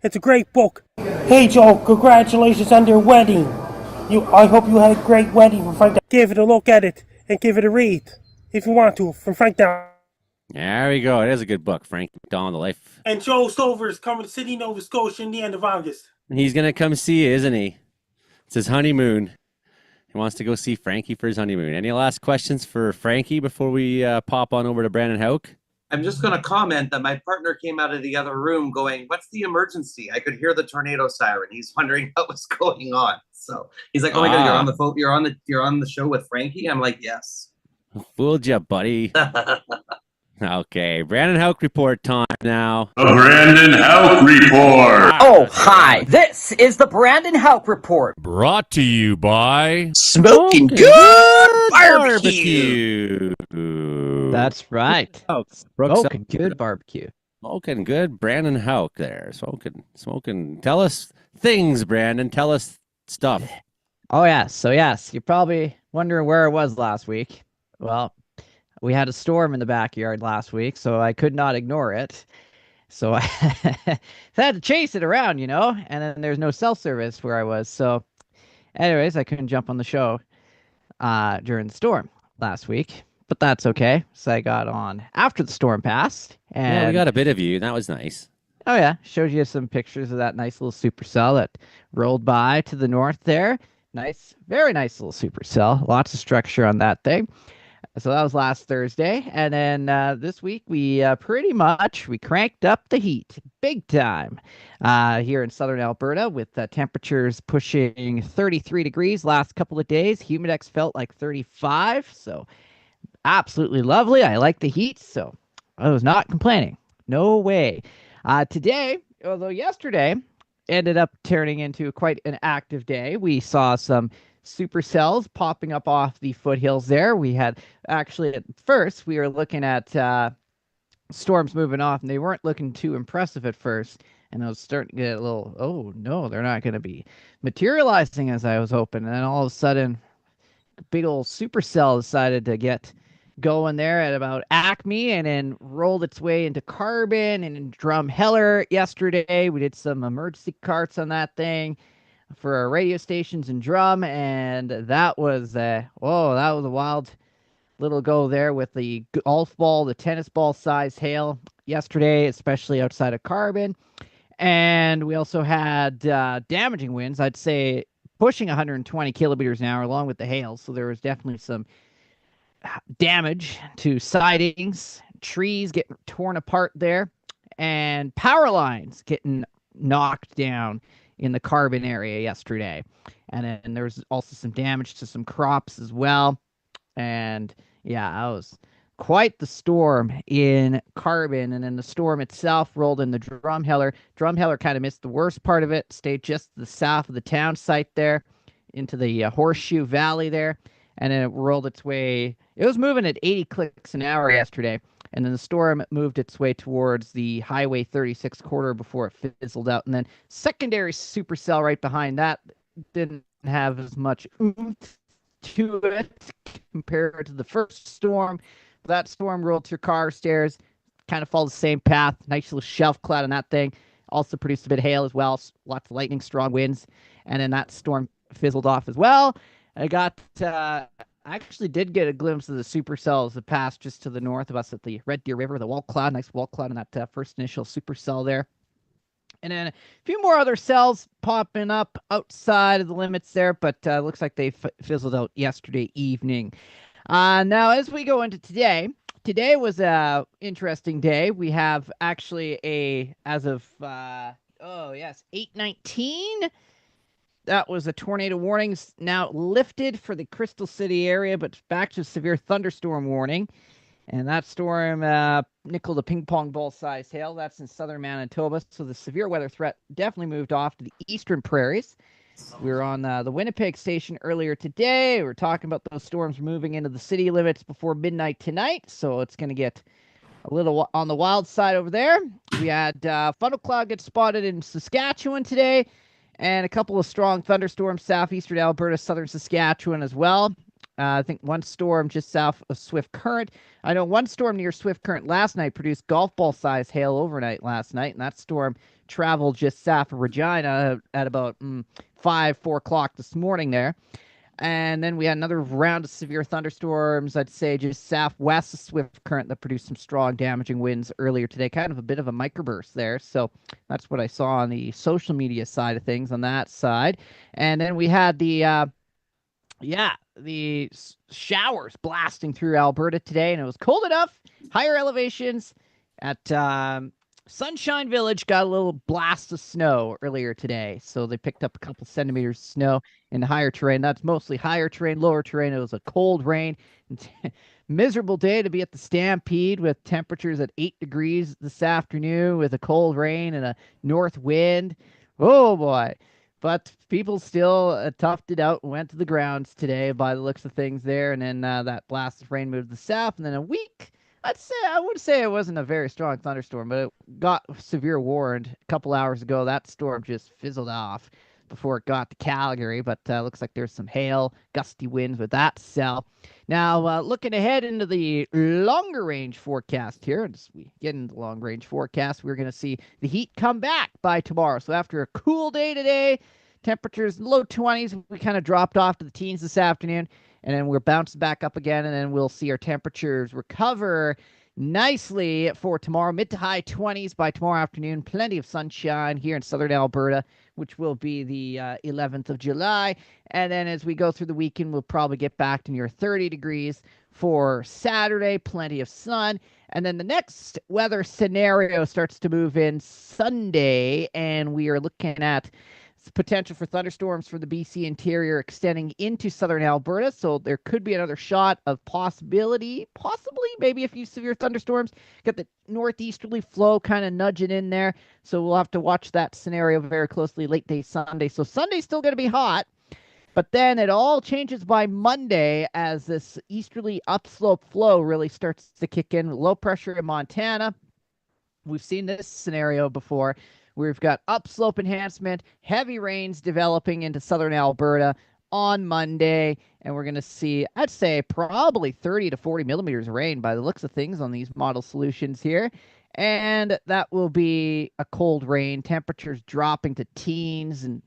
It's a great book. Hey Joe, congratulations on your wedding. I hope you had a great wedding from Frank Down. Give it a look at it and give it a read if you want to from Frank Down. There we go. It is a good book, Frank McDowell, The Life. And Joe Stover is coming to Sydney, Nova Scotia in the end of August. He's going to come see you, isn't he? It's his honeymoon. He wants to go see Frankie for his honeymoon. Any last questions for Frankie before we pop on over to Brandon Hauk? I'm just going to comment that my partner came out of the other room going, "What's the emergency?" I could hear the tornado siren. He's wondering what was going on. So he's like, "Oh my God, you're on the phone. You're on the show with Frankie." I'm like, "Yes." Fooled you, buddy. Okay, Brandon Hauk report time now. The Brandon Hauk Report. Oh, hi. This is the Brandon Hauk Report. Brought to you by Smoking Good Barbecue. That's right. Smoking good barbecue. Smoking good, Brandon Hauk there. Smoking. Tell us things, Brandon. Tell us stuff. Oh, yes. So, yes, you're probably wondering where I was last week. Well, we had a storm in the backyard last week, so I could not ignore it. So I had to chase it around, and then there's no cell service where I was. So anyways, I couldn't jump on the show during the storm last week, but that's okay. So I got on after the storm passed. And yeah, we got a bit of you. That was nice. Oh, yeah. Showed you some pictures of that nice little supercell that rolled by to the north there. Nice, very nice little supercell. Lots of structure on that thing. So that was last Thursday. And then this week, we cranked up the heat big time here in southern Alberta with temperatures pushing 33 degrees last couple of days. Humidex felt like 35. So absolutely lovely. I like the heat. So I was not complaining. No way. Today, although yesterday ended up turning into quite an active day, we saw some supercells popping up off the foothills there. We had actually at first we were looking at storms moving off, and they weren't looking too impressive at first. And I was starting to get a little, oh no, they're not going to be materializing as I was hoping. And then all of a sudden, a big old supercell decided to get going there at about Acme, and then rolled its way into Carbon and in Drumheller yesterday. We did some emergency carts on that thing. for our radio stations in Drum, and that was that was a wild little go there with the golf ball, the tennis ball size hail yesterday, especially outside of Carbon. And we also had damaging winds, I'd say pushing 120 kilometers an hour along with the hail. So there was definitely some damage to sidings, trees getting torn apart there, and power lines getting knocked down in the Carbon area yesterday. And then there was also some damage to some crops as well. And yeah, that was quite the storm in Carbon. And then the storm itself rolled in the Drumheller. Drumheller kind of missed the worst part of it, stayed just to the south of the town site there into the Horseshoe Valley there. And then it rolled its way. It was moving at 80 clicks an hour yesterday. And then the storm moved its way towards the Highway 36 corridor before it fizzled out. And then secondary supercell right behind that didn't have as much oomph to it compared to the first storm. That storm rolled through Carstairs, kind of followed the same path. Nice little shelf cloud on that thing. Also produced a bit of hail as well. Lots of lightning, strong winds. And then that storm fizzled off as well. I actually did get a glimpse of the supercells that passed just to the north of us at the Red Deer River, the wall cloud, nice wall cloud on that first initial supercell there. And then a few more other cells popping up outside of the limits there, but looks like they fizzled out yesterday evening. Now, as we go into today was a interesting day. We have actually as of 8:19. That was a tornado warning, now lifted for the Crystal City area, but back to severe thunderstorm warning. And that storm nickeled a ping pong ball size hail. That's in southern Manitoba. So the severe weather threat definitely moved off to the eastern prairies. We were on the Winnipeg station earlier today. We were talking about those storms moving into the city limits before midnight tonight. So it's going to get a little on the wild side over there. We had funnel cloud get spotted in Saskatchewan today, and a couple of strong thunderstorms southeastern Alberta, southern Saskatchewan as well. I think one storm just south of Swift Current. I know one storm near Swift Current last night produced golf ball size hail overnight last night, and that storm traveled just south of Regina at about 4 o'clock this morning there. And then we had another round of severe thunderstorms, I'd say just southwest of Swift Current, that produced some strong damaging winds earlier today, kind of a bit of a microburst there. So that's what I saw on the social media side of things on that side. And then we had the showers blasting through Alberta today, and it was cold enough. Higher elevations at Sunshine Village got a little blast of snow earlier today, so they picked up a couple centimeters of snow in the higher terrain. That's mostly higher terrain. Lower terrain, it was a cold rain. Miserable day to be at the Stampede with temperatures at 8 degrees this afternoon with a cold rain and a north wind. Oh boy. But people still toughed it out and went to the grounds today by the looks of things there. And then that blast of rain moved to the south. And then I would say it wasn't a very strong thunderstorm, but it got severe warned a couple hours ago. That storm just fizzled off before it got to Calgary. But looks like there's some hail, gusty winds with that cell. Now, looking ahead into the longer range forecast here, as we get into the long range forecast, we're going to see the heat come back by tomorrow. So after a cool day today, temperatures low 20s, we kind of dropped off to the teens this afternoon, and then we're bouncing back up again, and then we'll see our temperatures recover nicely for tomorrow, mid to high 20s by tomorrow afternoon. Plenty of sunshine here in southern Alberta, which will be the 11th of July. And then as we go through the weekend, we'll probably get back to near 30 degrees for Saturday, plenty of sun. And then the next weather scenario starts to move in Sunday, and we are looking at potential for thunderstorms for the BC interior extending into southern Alberta. So there could be another shot of possibly maybe a few severe thunderstorms. Got the northeasterly flow kind of nudging in there. So we'll have to watch that scenario very closely late day Sunday. So Sunday's still going to be hot, but then it all changes by Monday as this easterly upslope flow really starts to kick in. Low pressure in Montana. We've seen this scenario before. We've got upslope enhancement, heavy rains developing into southern Alberta on Monday, and we're going to see, I'd say, probably 30 to 40 millimeters of rain by the looks of things on these model solutions here. And that will be a cold rain, temperatures dropping to teens, and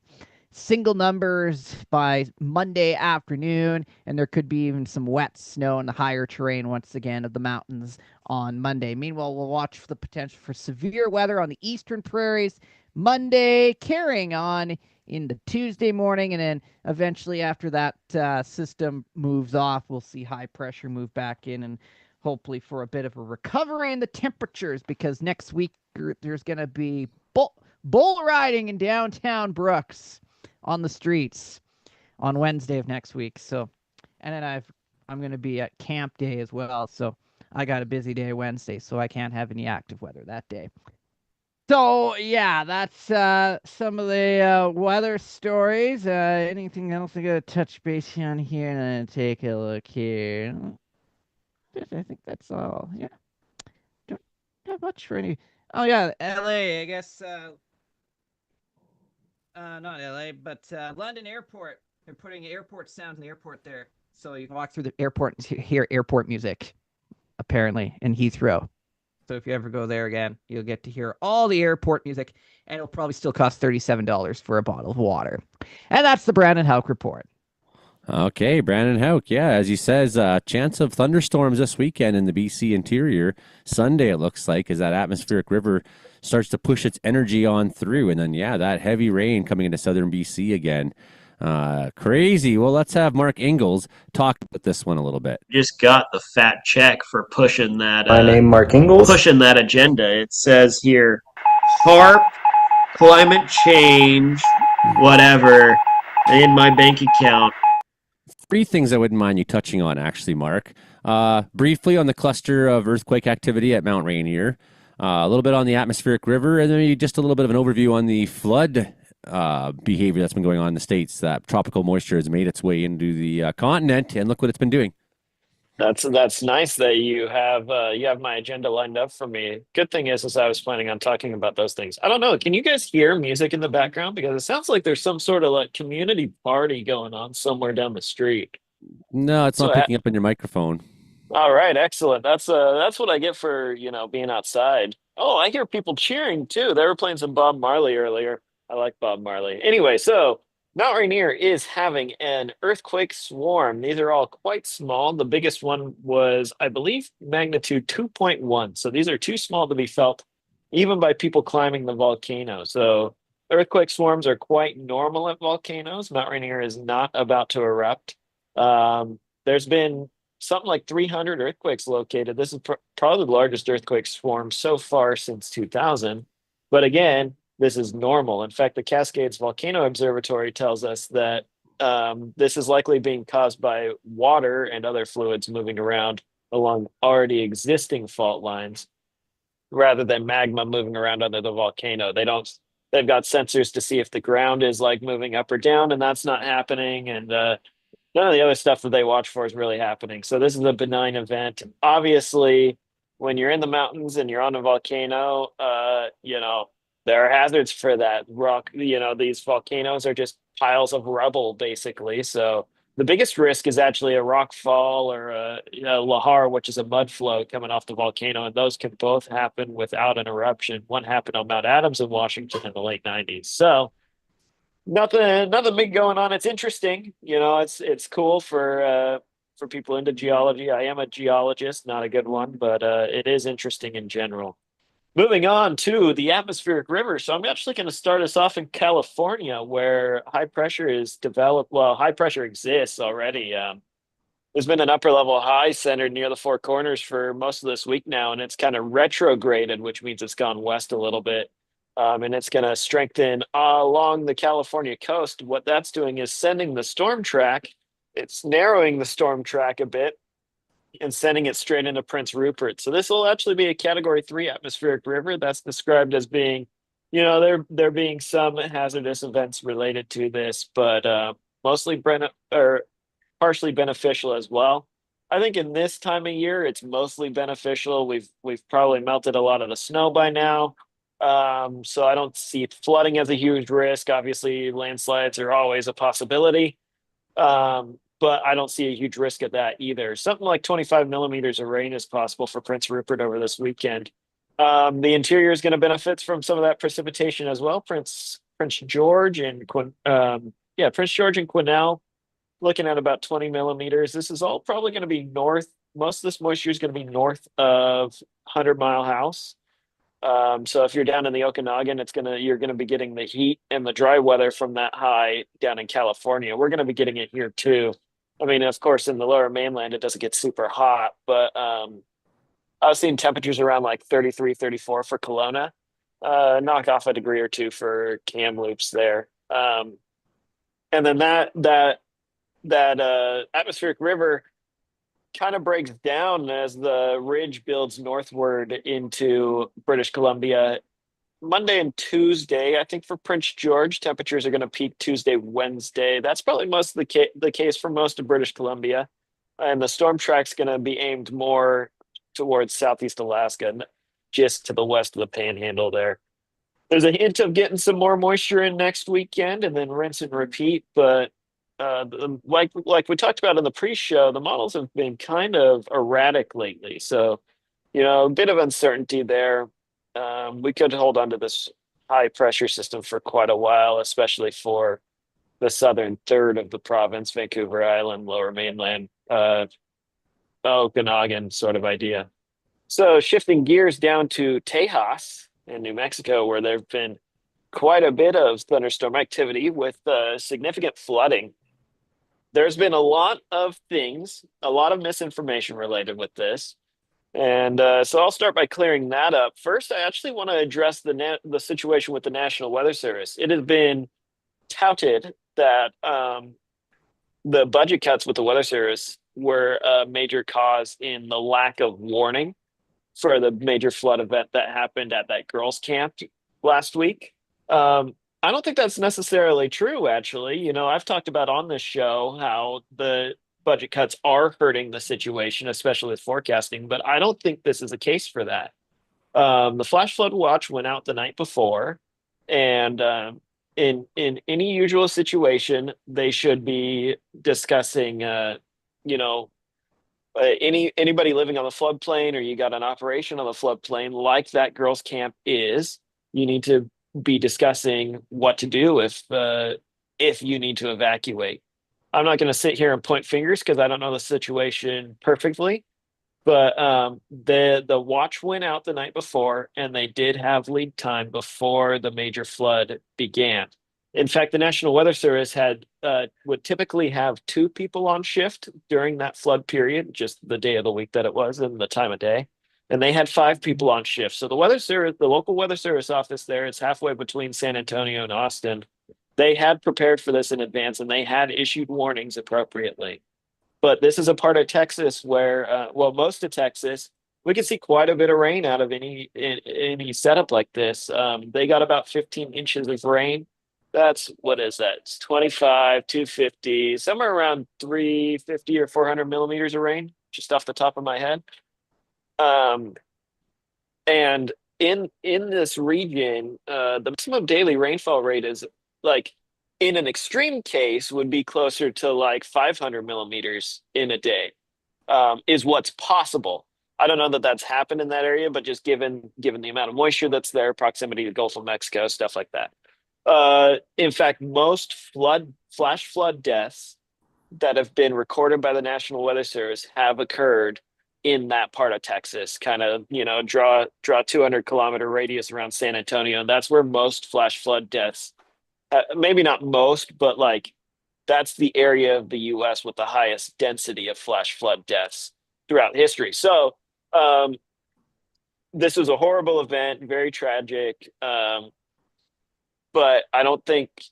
single numbers by Monday afternoon, and there could be even some wet snow in the higher terrain once again of the mountains on Monday. Meanwhile, we'll watch for the potential for severe weather on the eastern prairies Monday, carrying on into Tuesday morning, and then eventually after that system moves off, we'll see high pressure move back in, and hopefully for a bit of a recovery in the temperatures, because next week there's going to be bull riding in downtown Brooks on the streets on Wednesday of next week. So, and then I'm going to be at camp day as well. So I got a busy day Wednesday, so I can't have any active weather that day. So yeah, that's some of the weather stories. Anything else I got to touch base on here? And take a look here. I think that's all. Yeah, don't have much for any. Oh yeah, L.A. I guess. Not LA, but London Airport. They're putting airport sound in the airport there. So you can walk through the airport and hear airport music, apparently, in Heathrow. So if you ever go there again, you'll get to hear all the airport music, and it'll probably still cost $37 for a bottle of water. And that's the Brandon Houck Report. Okay, Brandon Houck. Yeah, as he says, chance of thunderstorms this weekend in the BC interior. Sunday, it looks like, as that atmospheric river starts to push its energy on through. And then, yeah, that heavy rain coming into southern BC again. Crazy. Well, let's have Mark Ingalls talk about this one a little bit. Just got the fat check for pushing that. My name, Mark Ingalls. Pushing that agenda. It says here, HARP, climate change, whatever, in my bank account. Three things I wouldn't mind you touching on, actually, Mark. Briefly on the cluster of earthquake activity at Mount Rainier, a little bit on the atmospheric river, and then just a little bit of an overview on the flood behavior that's been going on in the States. That tropical moisture has made its way into the continent, and look what it's been doing. That's nice that you have my agenda lined up for me. Good thing is I was planning on talking about those things. I don't know. Can you guys hear music in the background? Because it sounds like there's some sort of like community party going on somewhere down the street. No, it's not picking up in your microphone. All right, excellent. That's what I get for being outside. Oh, I hear people cheering too. They were playing some Bob Marley earlier. I like Bob Marley. Anyway, so Mount Rainier is having an earthquake swarm. These are all quite small. The biggest one was, I believe, magnitude 2.1. So these are too small to be felt even by people climbing the volcano. So earthquake swarms are quite normal at volcanoes. Mount Rainier is not about to erupt. There's been something like 300 earthquakes located. This is probably the largest earthquake swarm so far since 2000. But again, this is normal. In fact, the Cascades Volcano Observatory tells us that this is likely being caused by water and other fluids moving around along already existing fault lines rather than magma moving around under the volcano. They've got sensors to see if the ground is like moving up or down, and that's not happening. And none of the other stuff that they watch for is really happening. So this is a benign event. Obviously, when you're in the mountains and you're on a volcano, there are hazards for that rock. These volcanoes are just piles of rubble, basically. So the biggest risk is actually a rock fall or a lahar, which is a mud flow coming off the volcano. And those can both happen without an eruption. One happened on Mount Adams in Washington in the late 90s. So nothing big going on. It's interesting. It's cool for people into geology. I am a geologist, not a good one, but it is interesting in general. Moving on to the atmospheric river. So I'm actually going to start us off in California, where high pressure is developed. Well, high pressure exists already. There's been an upper level high centered near the Four Corners for most of this week now, and it's kind of retrograded, which means it's gone west a little bit. And it's going to strengthen along the California coast. What that's doing is sending the storm track. It's narrowing the storm track a bit and sending it straight into Prince Rupert. So this will actually be a Category 3 atmospheric river. That's described as being, there being some hazardous events related to this, but mostly partially beneficial as well. I think in this time of year, it's mostly beneficial. We've probably melted a lot of the snow by now. So I don't see flooding as a huge risk. Obviously, landslides are always a possibility. But I don't see a huge risk of that either. Something like 25 millimeters of rain is possible for Prince Rupert over this weekend. The interior is going to benefit from some of that precipitation as well. Prince Prince George and Prince George and Quesnel, looking at about 20 millimeters. This is all probably going to be north. Most of this moisture is going to be north of 100 Mile House. So if you're down in the Okanagan, you're gonna be getting the heat and the dry weather from that high down in California. We're gonna be getting it here too. I mean, of course, in the lower mainland, it doesn't get super hot, but I was seeing temperatures around like 33, 34 for Kelowna. Knock off a degree or two for Kamloops there. And then that atmospheric river kind of breaks down as the ridge builds northward into British Columbia. Monday and Tuesday, I think for Prince George, temperatures are going to peak Tuesday, Wednesday. That's probably most of the case for most of British Columbia. And the storm track's going to be aimed more towards Southeast Alaska, just to the west of the panhandle there. There's a hint of getting some more moisture in next weekend and then rinse and repeat, but like we talked about in the pre-show, the models have been kind of erratic lately. So, a bit of uncertainty there. We could hold on to this high pressure system for quite a while, especially for the southern third of the province, Vancouver Island, Lower Mainland, Okanagan sort of idea. So shifting gears down to Tejas in New Mexico, where there have been quite a bit of thunderstorm activity with significant flooding. There's been a lot of things, a lot of misinformation related with this. And so I'll start by clearing that up. First, I actually want to address the situation with the National Weather Service. It has been touted that the budget cuts with the Weather Service were a major cause in the lack of warning for the major flood event that happened at that girls' camp last week. I don't think that's necessarily true, actually. I've talked about on this show how the budget cuts are hurting the situation, especially with forecasting, but I don't think this is a case for that. The flash flood watch went out the night before, and in any usual situation, they should be discussing, anybody living on the floodplain or you got an operation on the floodplain like that girls' camp is. You need to be discussing what to do if you need to evacuate. I'm not going to sit here and point fingers because I don't know the situation perfectly, but the watch went out the night before, and they did have lead time before the major flood began. In fact, the National Weather Service would typically have 2 people on shift during that flood period, just the day of the week that it was and the time of day. And they had 5 people on shift. So the local weather service office there, it's halfway between San Antonio and Austin. They had prepared for this in advance, and they had issued warnings appropriately. But this is a part of Texas where, most of Texas, we can see quite a bit of rain out of any setup like this. They got about 15 inches of rain. What is that? It's 25, 250, somewhere around 350 or 400 millimeters of rain, just off the top of my head. And in this region, the maximum daily rainfall rate is like, in an extreme case, would be closer to like 500 millimeters in a day, is what's possible. I don't know that that's happened in that area, but just given the amount of moisture that's there, proximity to the Gulf of Mexico, stuff like that. In fact, most flash flood deaths that have been recorded by the National Weather Service have occurred in that part of Texas, kind of, draw 200-kilometer radius around San Antonio. And that's where most flash flood deaths, maybe not most, but like that's the area of the U.S. with the highest density of flash flood deaths throughout history. So this was a horrible event, very tragic. But I don't think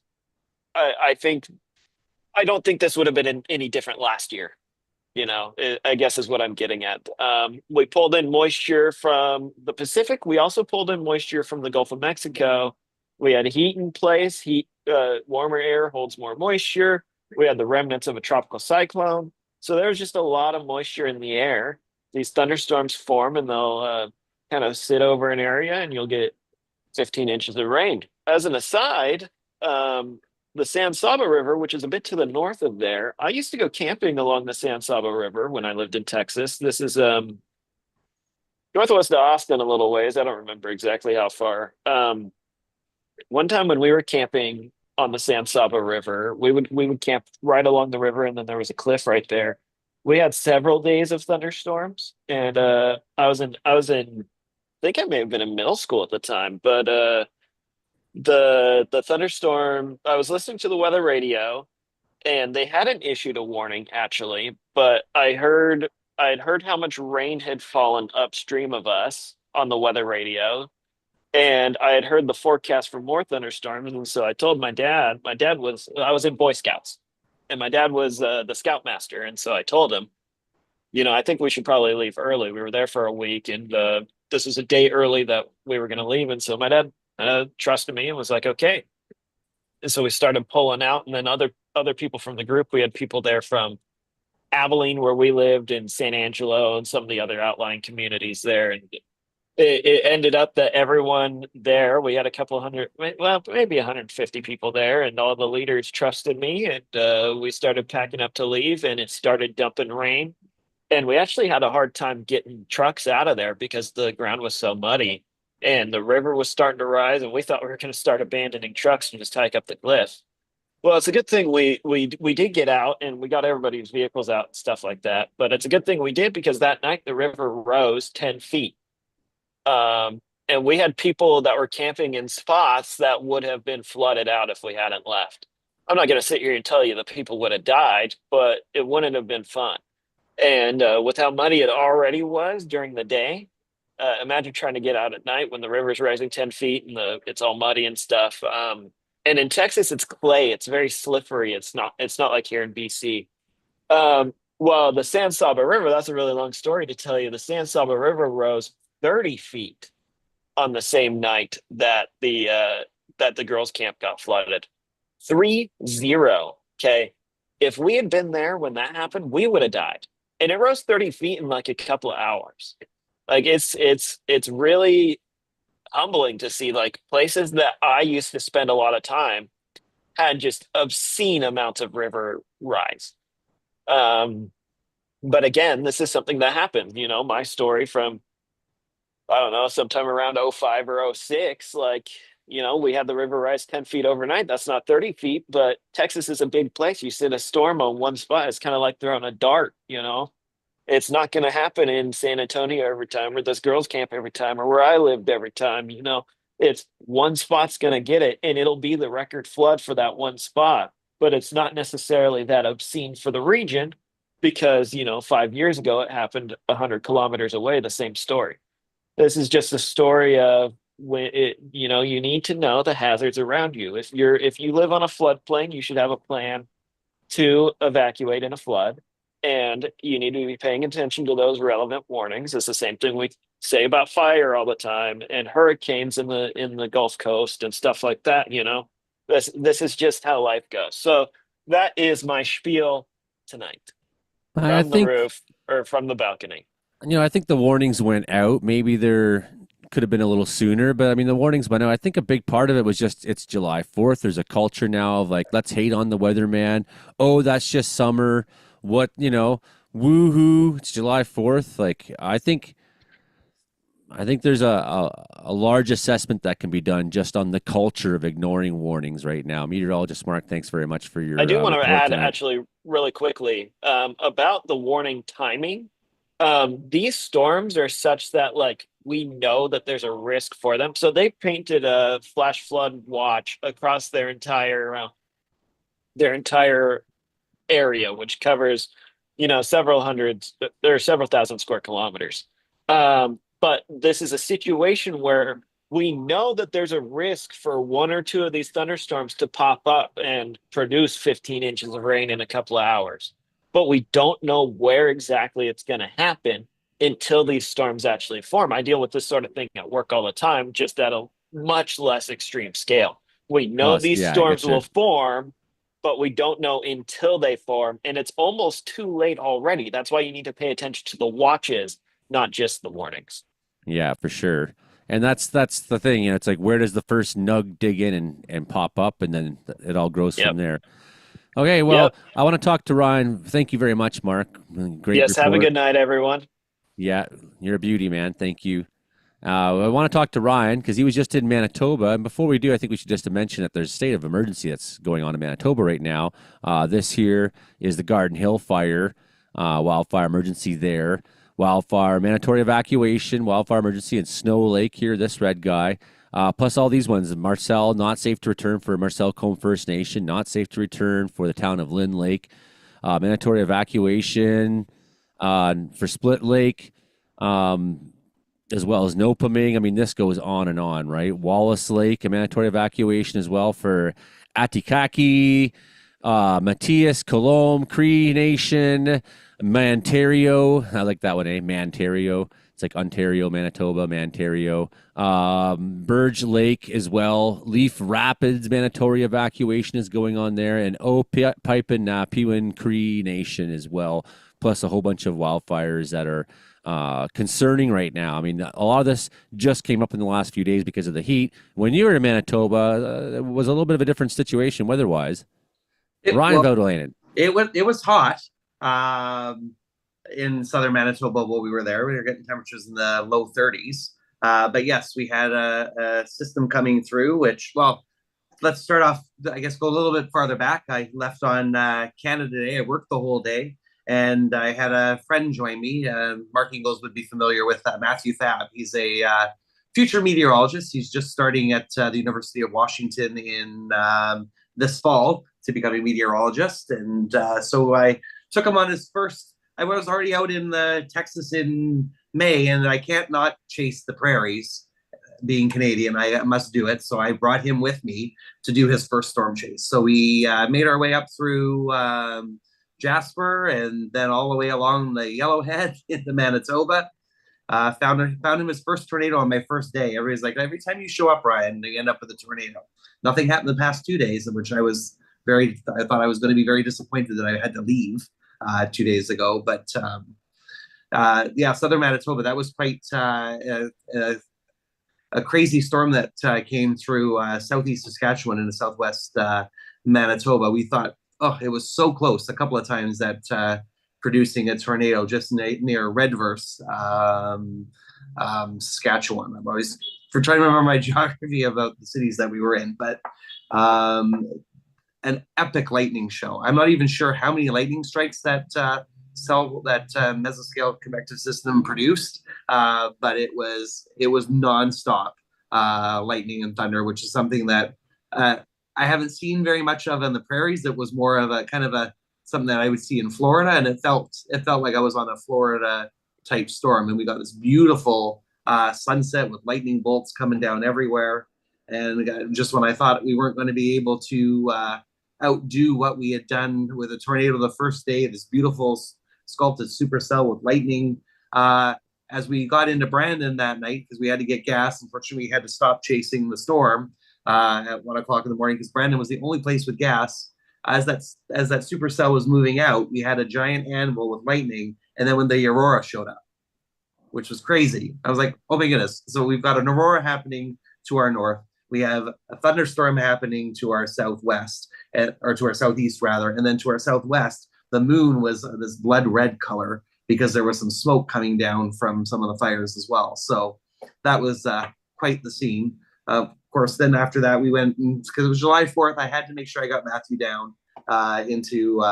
this would have been any different last year. I guess is what I'm getting at. We pulled in moisture from the Pacific. We also pulled in moisture from the Gulf of Mexico. We had heat in place. Warmer air holds more moisture. We had the remnants of a tropical cyclone. So there was just a lot of moisture in the air. These thunderstorms form, and they'll kind of sit over an area, and you'll get 15 inches of rain. As an aside, the San Saba River, which is a bit to the north of there, I used to go camping along the San Saba River when I lived in Texas. This is northwest of Austin a little ways. I don't remember exactly how far. one time when we were camping on the San Saba River, we would camp right along the river, and then there was a cliff right there. We had several days of thunderstorms, and I think I may have been in middle school at the time, but the thunderstorm, I was listening to the weather radio, and they hadn't issued a warning actually, but I'd heard how much rain had fallen upstream of us on the weather radio, and I had heard the forecast for more thunderstorms, and so I told my dad. I was in Boy Scouts, and my dad was the scoutmaster, and so I told him, I think we should probably leave early. We were there for a week, and this was a day early that we were going to leave, and so my dad trusted me and was like, okay. And so we started pulling out, and then other people from the group, we had people there from Abilene, where we lived, in San Angelo, and some of the other outlying communities there, and it ended up that everyone there, we had a couple hundred, well, maybe 150 people there, and all the leaders trusted me, and we started packing up to leave, and it started dumping rain, and we actually had a hard time getting trucks out of there because the ground was so muddy, and the river was starting to rise, and we thought we were going to start abandoning trucks and just hike up the cliff. Well, it's a good thing we did get out, and we got everybody's vehicles out and stuff like that. But it's a good thing we did, because that night the river rose 10 feet. And we had people that were camping in spots that would have been flooded out if we hadn't left. I'm not going to sit here and tell you the people would have died, but it wouldn't have been fun. And with how muddy it already was during the day, imagine trying to get out at night when the river's rising 10 feet and it's all muddy and stuff. And in Texas, it's clay. It's very slippery. It's not like here in BC. Well, the San Saba River, that's a really long story to tell you. The San Saba River rose 30 feet on the same night that the girls' camp got flooded. 3-0. Okay. If we had been there when that happened, we would have died. And it rose 30 feet in like a couple of hours. Like it's really humbling to see, like, places that I used to spend a lot of time had just obscene amounts of river rise. But again, this is something that happened. My story from, I don't know, sometime around '05 or '06, like, we had the river rise 10 feet overnight. That's not 30 feet, but Texas is a big place. You sit a storm on one spot, it's kind of like throwing a dart. It's not going to happen in San Antonio every time, or this girls' camp every time, or where I lived every time. It's one spot's going to get it, and it'll be the record flood for that one spot. But it's not necessarily that obscene for the region, because 5 years ago it happened 100 kilometers away. The same story. This is just a story of when you need to know the hazards around you. If you live on a floodplain, you should have a plan to evacuate in a flood, and you need to be paying attention to those relevant warnings. It's the same thing we say about fire all the time, and hurricanes in the Gulf Coast and stuff like that. This is just how life goes. So that is my spiel tonight I from the think, roof, or from the balcony. I think the warnings went out. Maybe there could have been a little sooner, but I mean, the warnings went out. I think a big part of it was just it's July 4th. There's a culture now of like, let's hate on the weatherman. Oh, that's just summer. What, woohoo, it's July 4th. Like, I think there's a large assessment that can be done just on the culture of ignoring warnings right now. Meteorologist Mark, thanks very much for your I do want to report add, tonight. actually, really quickly, about the warning timing. These storms are such that, like, we know that there's a risk for them. So they painted a flash flood watch across their entire area, which covers, several hundreds, there are several thousand square kilometers. But this is a situation where we know that there's a risk for one or two of these thunderstorms to pop up and produce 15 inches of rain in a couple of hours. But we don't know where exactly it's going to happen until these storms actually form. I deal with this sort of thing at work all the time, just at a much less extreme scale. We know these Yeah, I storms get you. will form, but we don't know until they form. And it's almost too late already. That's why you need to pay attention to the watches, not just the warnings. Yeah, for sure. And that's the thing. It's like, where does the first nug dig in and pop up, and then it all grows Yep. from there. Okay, well, Yep. I want to talk to Ryan. Thank you very much, Mark. Great Yes, have a report. good night, everyone. Yeah, you're a beauty, man. Thank you. I want to talk to Ryan because he was just in Manitoba. And before we do, I think we should just mention that there's a state of emergency that's going on in Manitoba right now. This here is the Garden Hill fire, wildfire emergency there. Wildfire, mandatory evacuation, wildfire emergency in Snow Lake here, this red guy. Plus all these ones, Marcel, not safe to return for Marcel Combe First Nation, not safe to return for the town of Lynn Lake. Mandatory evacuation for Split Lake. As well as Nopaming. I mean, this goes on and on, right? Wallace Lake, a mandatory evacuation as well for Atikaki, Matthias, Colombe, Cree Nation, Mantario. I like that one, eh? Mantario. It's like Ontario, Manitoba, Mantario. Burge Lake as well. Leaf Rapids, mandatory evacuation is going on there. And Pipin, Pewin, Cree Nation as well. Plus a whole bunch of wildfires that are concerning right now. I mean, a lot of this just came up in the last few days because of the heat. When you were in Manitoba, it was a little bit of a different situation weather-wise. Ryan Vaudelainen. It was hot in southern Manitoba while we were there. We were getting temperatures in the low 30s. But yes, we had a system coming through, which, well, let's start off, I guess, go a little bit farther back. I left on Canada Day. I worked the whole day. And I had a friend join me. Mark Ingalls would be familiar with Matthew Thab. He's a future meteorologist. He's just starting at the University of Washington in this fall to become a meteorologist. And so I took him on his first. I was already out in Texas in May, and I can't not chase the prairies. Being Canadian, I must do it. So I brought him with me to do his first storm chase. So we made our way up through Jasper and then all the way along the Yellowhead into Manitoba. Found him his first tornado on my first day. Everybody's like, every time you show up, Ryan, they end up with a tornado. Nothing happened the past 2 days, in which I thought I was going to be very disappointed that I had to leave 2 days ago. But yeah, southern Manitoba, that was quite a crazy storm that came through southeast Saskatchewan into southwest Manitoba. We thought, oh, it was so close a couple of times that producing a tornado just near Redverse, Saskatchewan. I'm always trying to remember my geography about the cities that we were in, but an epic lightning show. I'm not even sure how many lightning strikes that mesoscale convective system produced, but it was nonstop lightning and thunder, which is something that I haven't seen very much of on the prairies. It was more of a kind of something that I would see in Florida, and it felt like I was on a Florida type storm. And we got this beautiful sunset with lightning bolts coming down everywhere. And just when I thought we weren't going to be able to outdo what we had done with a tornado the first day, this beautiful sculpted supercell with lightning. As we got into Brandon that night, because we had to get gas, unfortunately, we had to stop chasing the storm at 1 o'clock in the morning, because Brandon was the only place with gas. As that supercell was moving out, we had a giant anvil with lightning, and then when the aurora showed up, which was crazy, I was like, oh my goodness. So we've got an aurora happening to our north. We have a thunderstorm happening to our southwest, or to our southeast rather, and then to our southwest, the moon was this blood red color because there was some smoke coming down from some of the fires as well. So that was quite the scene. Of course, then after that, we went, because it was July 4th, I had to make sure I got Matthew down into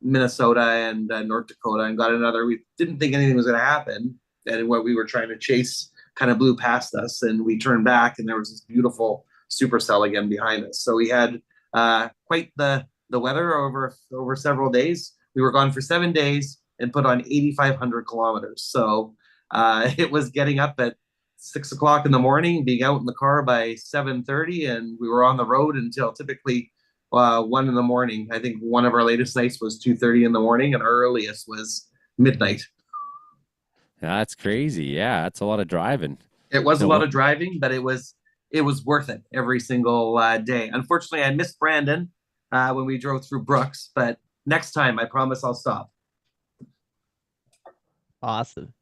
Minnesota and North Dakota, and got another. We didn't think anything was going to happen, and what we were trying to chase kind of blew past us, and we turned back, and there was this beautiful supercell again behind us. So we had quite the weather over several days. We were gone for 7 days and put on 8,500 kilometers. So it was getting up at 6 o'clock in the morning, being out in the car by 7:30, and we were on the road until typically 1 in the morning. I think one of our latest nights was 2:30 in the morning, and our earliest was midnight. That's crazy. Yeah, that's a lot of driving. It was a lot of driving, but it was worth it every single day. Unfortunately, I missed Brandon when we drove through Brooks, but next time I promise I'll stop. Awesome.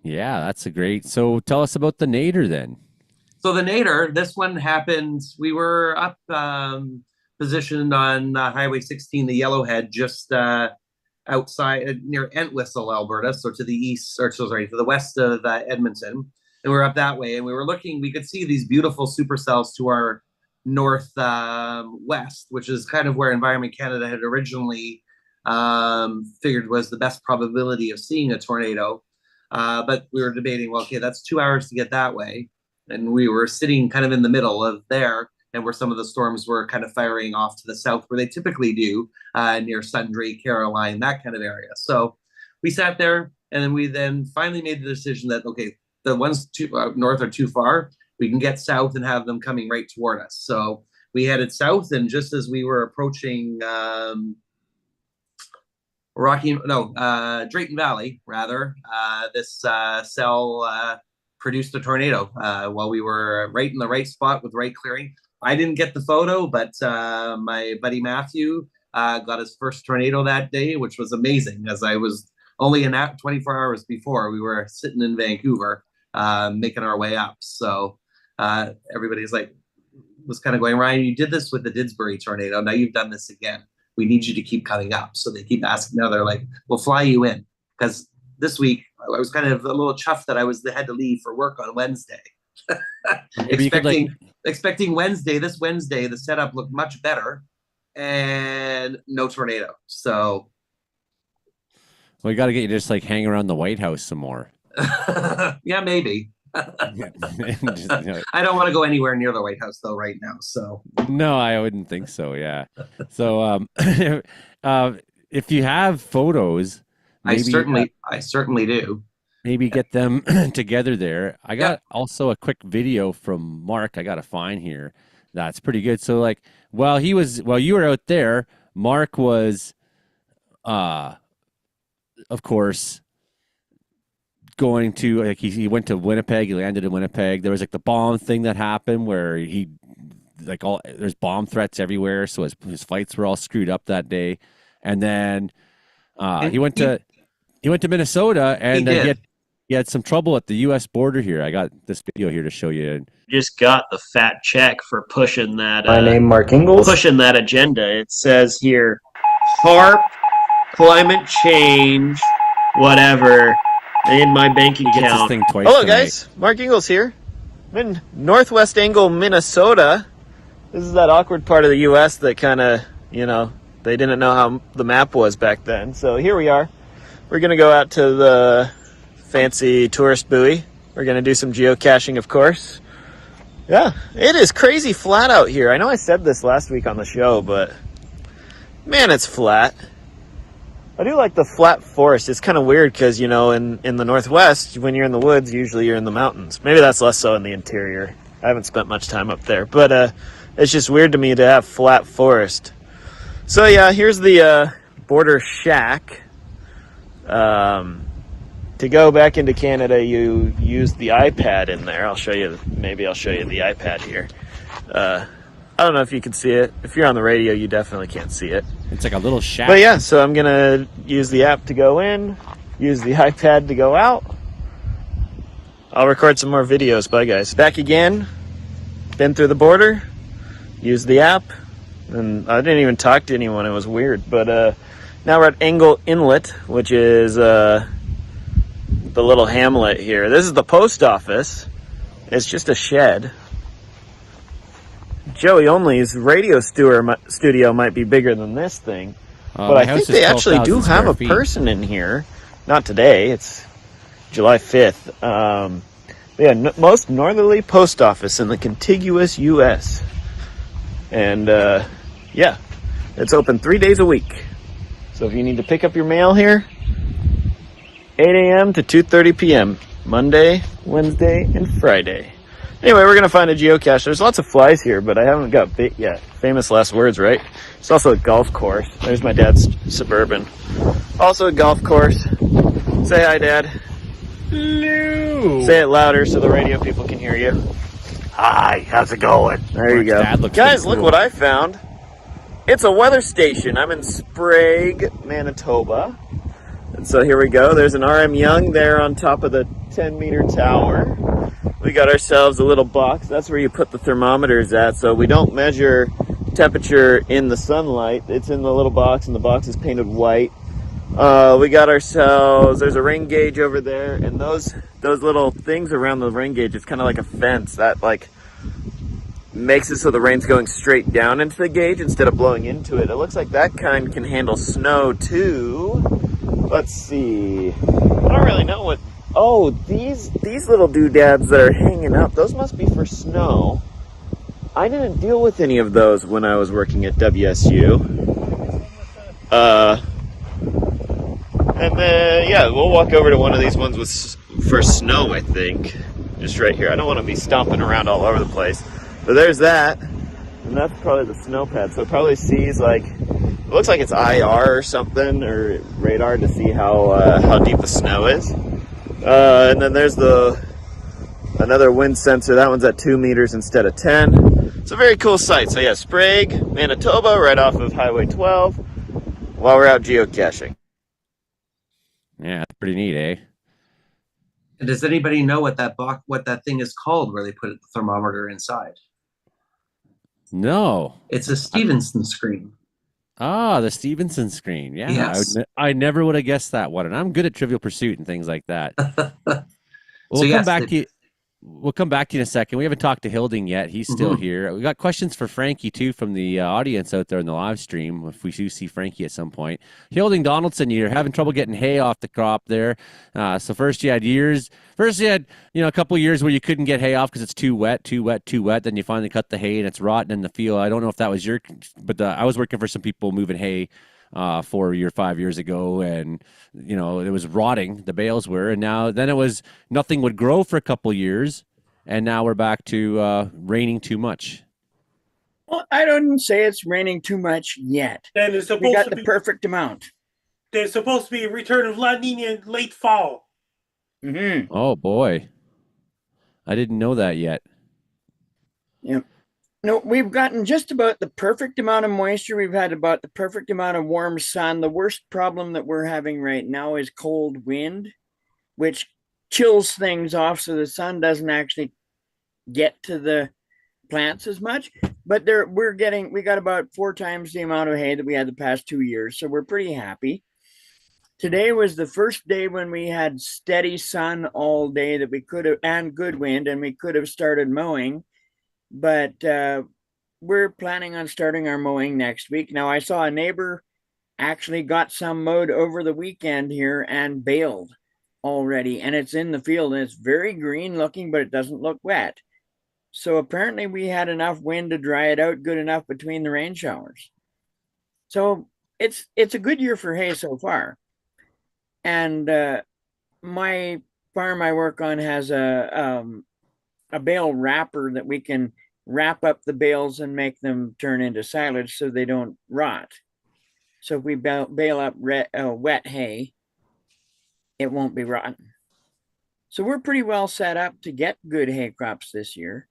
Yeah, that's a great. So tell us about the Nader then. So the Nader, this one happened. We were up positioned on Highway 16, the Yellowhead, just outside near Entwistle, Alberta, so to the east, or sorry, to the west of Edmonton, and we were up that way, and we were looking. We could see these beautiful supercells to our north west, which is kind of where Environment Canada had originally figured was the best probability of seeing a tornado. But we were debating, well, okay, that's 2 hours to get that way, and we were sitting kind of in the middle of there, and where some of the storms were kind of firing off to the south, where they typically do, near Sundre, Caroline, that kind of area. So we sat there, and then we finally made the decision that, okay, the ones too north are too far. We can get south and have them coming right toward us. So we headed south, and just as we were approaching Drayton Valley, rather, this cell produced a tornado while we were right in the right spot with right clearing. I didn't get the photo, but my buddy Matthew got his first tornado that day, which was amazing, as I was only in that 24 hours before. We were sitting in Vancouver making our way up. So everybody's like, was kind of going, Ryan, you did this with the Didsbury tornado. Now you've done this again. We need you to keep coming up. So they keep asking. Now they're like, we'll fly you in. Because this week, I was kind of a little chuffed that I had to leave for work on Wednesday. Expecting Wednesday, this Wednesday, the setup looked much better and no tornado. So. Well, we got to get you to just like hang around the White House some more. Yeah, maybe. I don't want to go anywhere near the White House though right now. So no, I wouldn't think so. Yeah. So if you have photos, maybe, I certainly do. Maybe get them together there. I got also a quick video from Mark. I got to find here. That's pretty good. So like, while you were out there, Mark was, of course, going to, like, he went to Winnipeg. He landed in Winnipeg. There was like the bomb thing that happened where there's bomb threats everywhere. So his flights were all screwed up that day. And then he went to Minnesota, and he had some trouble at the U.S. border here. I got this video here to show you. Just got the fat check for pushing that. My name, Mark Ingalls. Pushing that agenda. It says here, HARP, climate change, whatever, in my bank account. Hello, guys. Mark Ingalls here. I'm in Northwest Angle, Minnesota. This is that awkward part of the U.S. that kind of, they didn't know how the map was back then. So here we are. We're going to go out to the fancy tourist buoy. We're going to do some geocaching, of course. Yeah, it is crazy flat out here. I know I said this last week on the show, but man, it's flat. I do like the flat forest. It's kind of weird because, in the Northwest, when you're in the woods, usually you're in the mountains. Maybe that's less so in the interior. I haven't spent much time up there, but it's just weird to me to have flat forest. So yeah, here's the border shack. To go back into Canada, you use the iPad in there. Maybe I'll show you the iPad here. I don't know if you can see it. If you're on the radio, you definitely can't see it. It's like a little shack. But yeah, so I'm going to use the app to go in, use the iPad to go out. I'll record some more videos. Bye, guys. Back again. Been through the border. Use the app. And I didn't even talk to anyone. It was weird. But now we're at Angle Inlet, which is the little hamlet here. This is the post office. It's just a shed. Joey Only's radio studio might be bigger than this thing. But I think they actually do have a person in here. Not today. It's July 5th. Most northerly post office in the contiguous U.S. And, it's open 3 days a week. So if you need to pick up your mail here, 8 a.m. to 2:30 p.m. Monday, Wednesday, and Friday. Anyway, we're going to find a geocache. There's lots of flies here, but I haven't got bit yet. Famous last words, right? It's also a golf course. There's my dad's Suburban. Also a golf course. Say hi, Dad. Hello. Say it louder so the radio people can hear you. Hi, how's it going? There you go. Guys, look what I found. It's a weather station. I'm in Sprague, Manitoba. And so here we go. There's an RM Young there on top of the 10-meter tower. We got ourselves a little box. That's where you put the thermometers at. So we don't measure temperature in the sunlight. It's in the little box, and the box is painted white. We got ourselves, there's a rain gauge over there, and those little things around the rain gauge, it's kind of like a fence that like makes it so the rain's going straight down into the gauge instead of blowing into it. It looks like that kind can handle snow too. Let's see. I don't really know what. Oh, these little doodads that are hanging up, those must be for snow. I didn't deal with any of those when I was working at WSU. And then, yeah, we'll walk over to one of these ones for snow, I think. Just right here. I don't want to be stomping around all over the place. But there's that. And that's probably the snow pad. So it probably sees, like, it looks like it's IR or something, or radar to see how deep the snow is. And then there's another wind sensor. That one's at 2 meters instead of 10. It's a very cool site. So yeah, Sprague, Manitoba, right off of Highway 12, while we're out geocaching. Yeah, it's pretty neat, eh? And does anybody know what that thing is called where they put the thermometer inside? No. It's a Stevenson screen. Ah, the Stevenson screen. Yeah, yes. I never would have guessed that one, and I'm good at Trivial Pursuit and things like that. We'll come back to you in a second. We haven't talked to Hilding yet. He's still here. We got questions for Frankie, too, from the audience out there in the live stream, if we do see Frankie at some point. Hilding Donaldson, you're having trouble getting hay off the crop there. So first you had a couple of years where you couldn't get hay off because it's too wet. Then you finally cut the hay and it's rotten in the field. I don't know if that was but I was working for some people moving hay 4 or 5 years ago, and it was rotting, the bales were, and then it was nothing would grow for a couple years, and now we're back to raining too much. Well, I don't say it's raining too much yet. And it's supposed we got to the be, perfect amount. There's supposed to be a return of La Nina in late fall. Oh boy, I didn't know that yet. Yep. No, we've gotten just about the perfect amount of moisture. We've had about the perfect amount of warm sun. The worst problem that we're having right now is cold wind, which chills things off so the sun doesn't actually get to the plants as much. But we got about 4 times the amount of hay that we had the past 2 years, so we're pretty happy. Today was the first day when we had steady sun all day that we could have, and good wind, and we could have started mowing. But we're planning on starting our mowing next week. Now, I saw a neighbor actually got some mowed over the weekend here and baled already, and it's in the field, and it's very green looking, but it doesn't look wet. So apparently we had enough wind to dry it out good enough between the rain showers. So it's a good year for hay so far. And my farm I work on has a bale wrapper that we can wrap up the bales and make them turn into silage so they don't rot. So if we bale up wet hay, it won't be rotten. So we're pretty well set up to get good hay crops this year.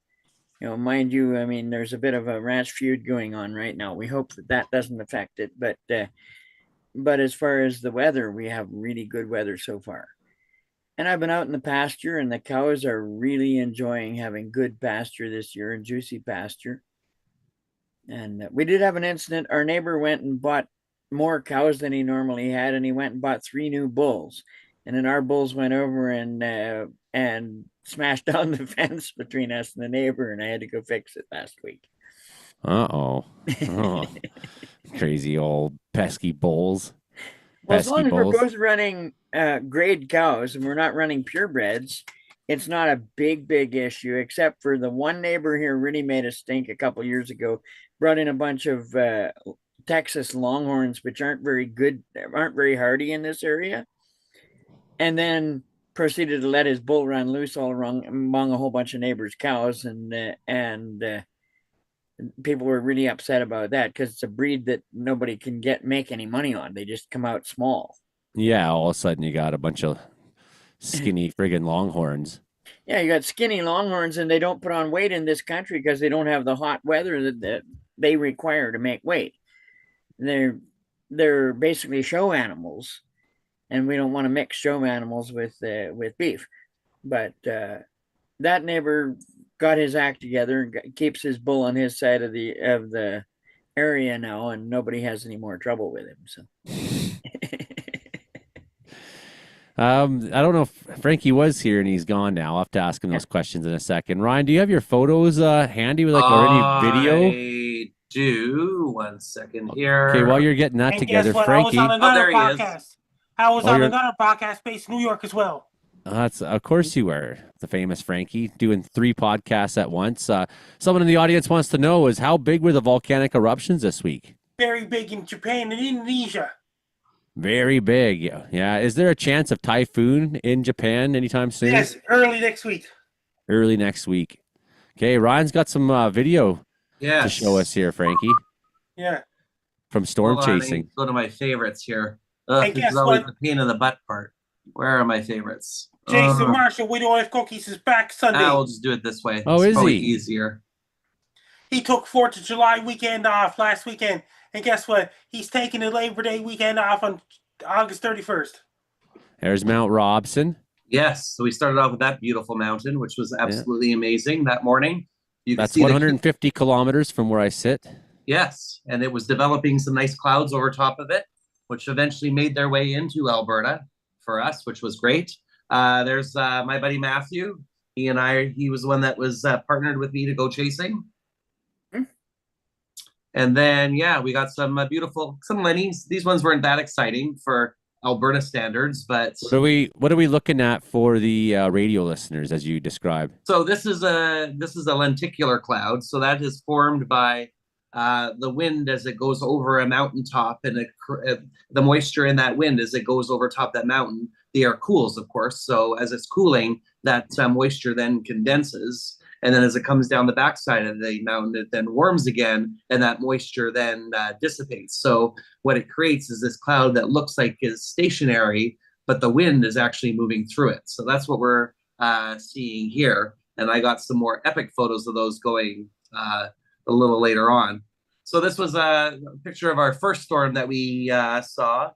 Mind you, I mean, there's a bit of a ranch feud going on right now. We hope that doesn't affect it, but as far as the weather, we have really good weather so far. And I've been out in the pasture, and the cows are really enjoying having good pasture this year and juicy pasture. And we did have an incident. Our neighbor went and bought more cows than he normally had, and he went and bought 3 new bulls. And then our bulls went over and smashed down the fence between us and the neighbor, and I had to go fix it last week. Oh, crazy old pesky bulls. Well, as long as we're both running grade cows and we're not running purebreds, it's not a big issue, except for the one neighbor here really made a stink a couple years ago, brought in a bunch of Texas Longhorns, which aren't very hardy in this area, and then proceeded to let his bull run loose all among a whole bunch of neighbors' cows, and people were really upset about that because it's a breed that nobody can make any money on. They just come out small. Yeah, all of a sudden you got a bunch of skinny friggin' Longhorns. Yeah, you got skinny Longhorns, and they don't put on weight in this country because they don't have the hot weather that they require to make weight. They're basically show animals, and we don't want to mix show animals with beef. But that neighbor got his act together and keeps his bull on his side of the area now, and nobody has any more trouble with him. So I don't know if Frankie was here and he's gone now. I'll have to ask him those questions in a second. Ryan, do you have your photos handy with or any video? I do. 1 second Okay, here. while you're getting that And together, guess what? I was Frankie. on another there he is. podcast. I was Oh, on you're another podcast based in New York as well. That's of course you were the famous Frankie doing 3 podcasts at once. Someone in the audience wants to know is how big were the volcanic eruptions this week? Very big in Japan and Indonesia. Very big. Yeah. Is there a chance of typhoon in Japan anytime soon? Yes, early next week. Early next week. Okay, Ryan's got some video to show us here, Frankie. Yeah. From storm Hold on, chasing. Go to my favorites here. And This guess is always what? the pain in the butt part. Where are my favorites? Jason Marshall, We Don't Have Cookies, is back Sunday. I'll just do it this way. Oh, it's is probably he? easier. He took 4th of July weekend off last weekend. And guess what? He's taking the Labor Day weekend off on August 31st. There's Mount Robson. Yes. So we started off with that beautiful mountain, which was absolutely amazing that morning. You That's can see 150 kilometers from where I sit. Yes. And it was developing some nice clouds over top of it, which eventually made their way into Alberta for us, which was great. There's my buddy Matthew. He was the one that was partnered with me to go chasing. And then, we got some beautiful, some Lennies. These ones weren't that exciting for Alberta standards, but what are we looking at for the radio listeners as you described? So this is a lenticular cloud. So that is formed by the wind as it goes over a mountaintop, and the moisture in that wind as it goes over top that mountain. The air cools, of course. So as it's cooling, that moisture then condenses. And then as it comes down the backside of the mountain, it then warms again, and that moisture then dissipates. So what it creates is this cloud that looks like is stationary, but the wind is actually moving through it. So that's what we're seeing here. And I got some more epic photos of those going a little later on. So this was a picture of our first storm that we saw.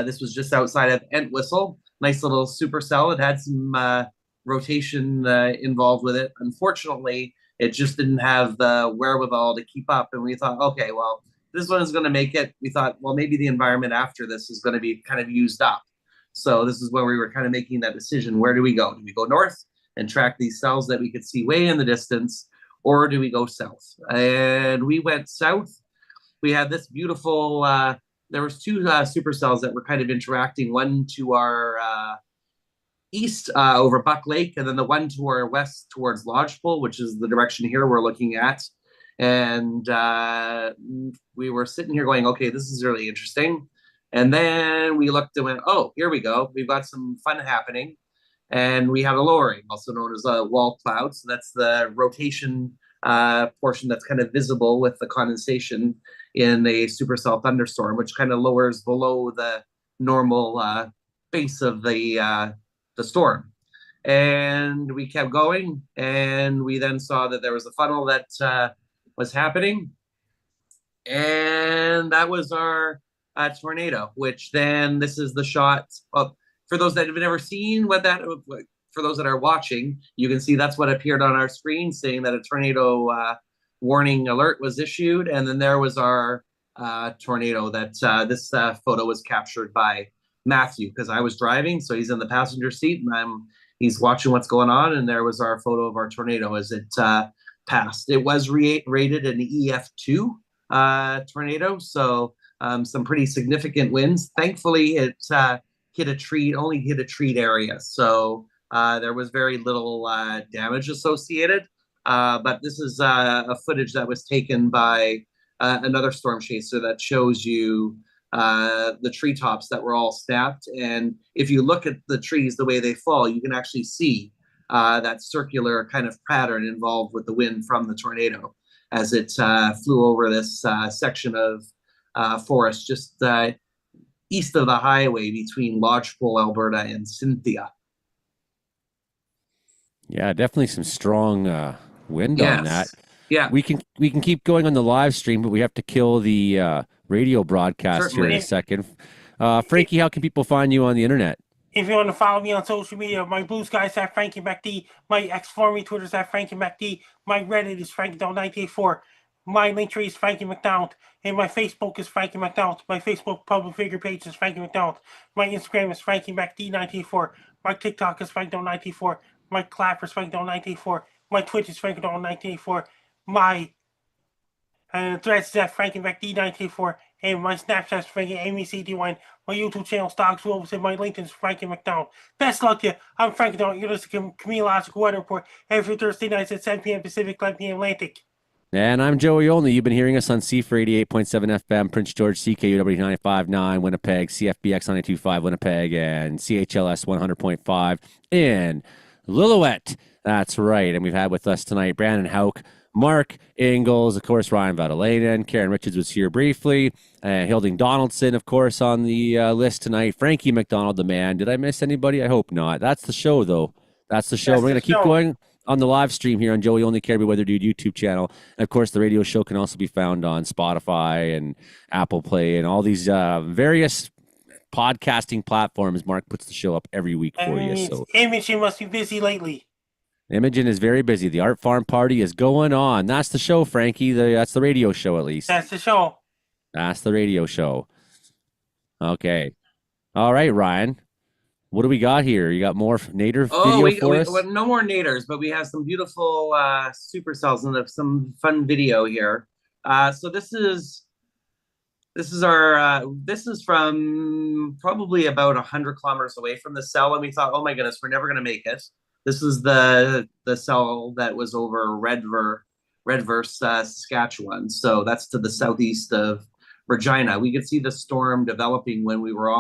This was just outside of Entwistle. Nice little supercell. It had some rotation involved with it. Unfortunately, it just didn't have the wherewithal to keep up. And we thought, okay, well, this one is going to make it. We thought, well, maybe the environment after this is going to be kind of used up. So this is where we were kind of making that decision. Where do we go? Do we go north and track these cells that we could see way in the distance, or do we go south? And we went south. We had this beautiful, there was 2 supercells that were kind of interacting, one to our east over Buck Lake, and then the one to our west towards Lodgepole, which is the direction here we're looking at. And we were sitting here going, okay, this is really interesting. And then we looked and went, oh, here we go. We've got some fun happening. And we had a lowering, also known as a wall cloud. So that's the rotation portion that's kind of visible with the condensation in a supercell thunderstorm, which kind of lowers below the normal base of the storm. And we kept going, and we then saw that there was a funnel that was happening, and that was our tornado, which then this is the shot of, for those that have never seen what that, for those that are watching, you can see that's what appeared on our screen saying that a tornado warning alert was issued. And then there was our tornado that this photo was captured by Matthew, because I was driving, so he's in the passenger seat, and he's watching what's going on. And there was our photo of our tornado as it passed. It was rated an EF2 tornado, so some pretty significant winds. Thankfully, it only hit a treat area, so there was very little damage associated. But this is a footage that was taken by another storm chaser that shows you the treetops that were all snapped. And if you look at the trees, the way they fall, you can actually see that circular kind of pattern involved with the wind from the tornado as it flew over this section of forest just east of the highway between Lodgepole, Alberta, and Cynthia. Yeah, definitely some strong wind on that. Yeah, we can keep going on the live stream, but we have to kill the radio broadcast here in a second. Frankie, how can people find you on the internet? If you want to follow me on social media, my Blue Sky's at Frankie McD, my X4Me Twitter's at Frankie McD, my Reddit is FrankieDog984. My link tree is Frankie McDonald, and my Facebook is Frankie McDonald. My Facebook public figure page is Frankie McDonald. My Instagram is Frankie MacD984. My TikTok is FrankDonald984. My Clapper is FrankDonald984. My Twitch is FrankDonald984. My Threads is at Frankie MacD984. And my Snapchat is Frankie MECD1. My YouTube channel, Stocks Wolves, and my LinkedIn is Frankie McDonald. Best luck to you. I'm Frankie McDonald. You're listening to Comedeorology Weather Report every Thursday nights at 7 p.m. Pacific, 11 p.m. Atlantic. And I'm Joey Olney. You've been hearing us on C for 88.7 FM, Prince George, CKUW 95.9 Winnipeg, CFBX 92.5 Winnipeg, and CHLS 100.5 in Lillooet. That's right. And we've had with us tonight Brandon Houck, Mark Ingalls, of course, Ryan Vadalainen, Karen Richards was here briefly, Hilding Donaldson, of course, on the list tonight, Frankie McDonald, the man. Did I miss anybody? I hope not. That's the show, though. That's the show. We're going to keep going on the live stream here on Joey Only Caribbean Weather Dude YouTube channel. And of course, the radio show can also be found on Spotify and Apple Play and all these various podcasting platforms. Mark puts the show up every week for you. So Imogen must be busy lately. Imogen is very busy. The Art Farm party is going on. That's the show, Frankie. That's the radio show, at least. That's the show. That's the radio show. Okay. All right, Ryan. What do we got here? You got more nader video for us? Well, no more naders, but we have some beautiful supercells and some fun video here. So this is from probably about 100 kilometers away from the cell, and we thought, oh my goodness, we're never going to make it. This is the cell that was over Redverse, Saskatchewan. So that's to the southeast of Regina. We could see the storm developing when we were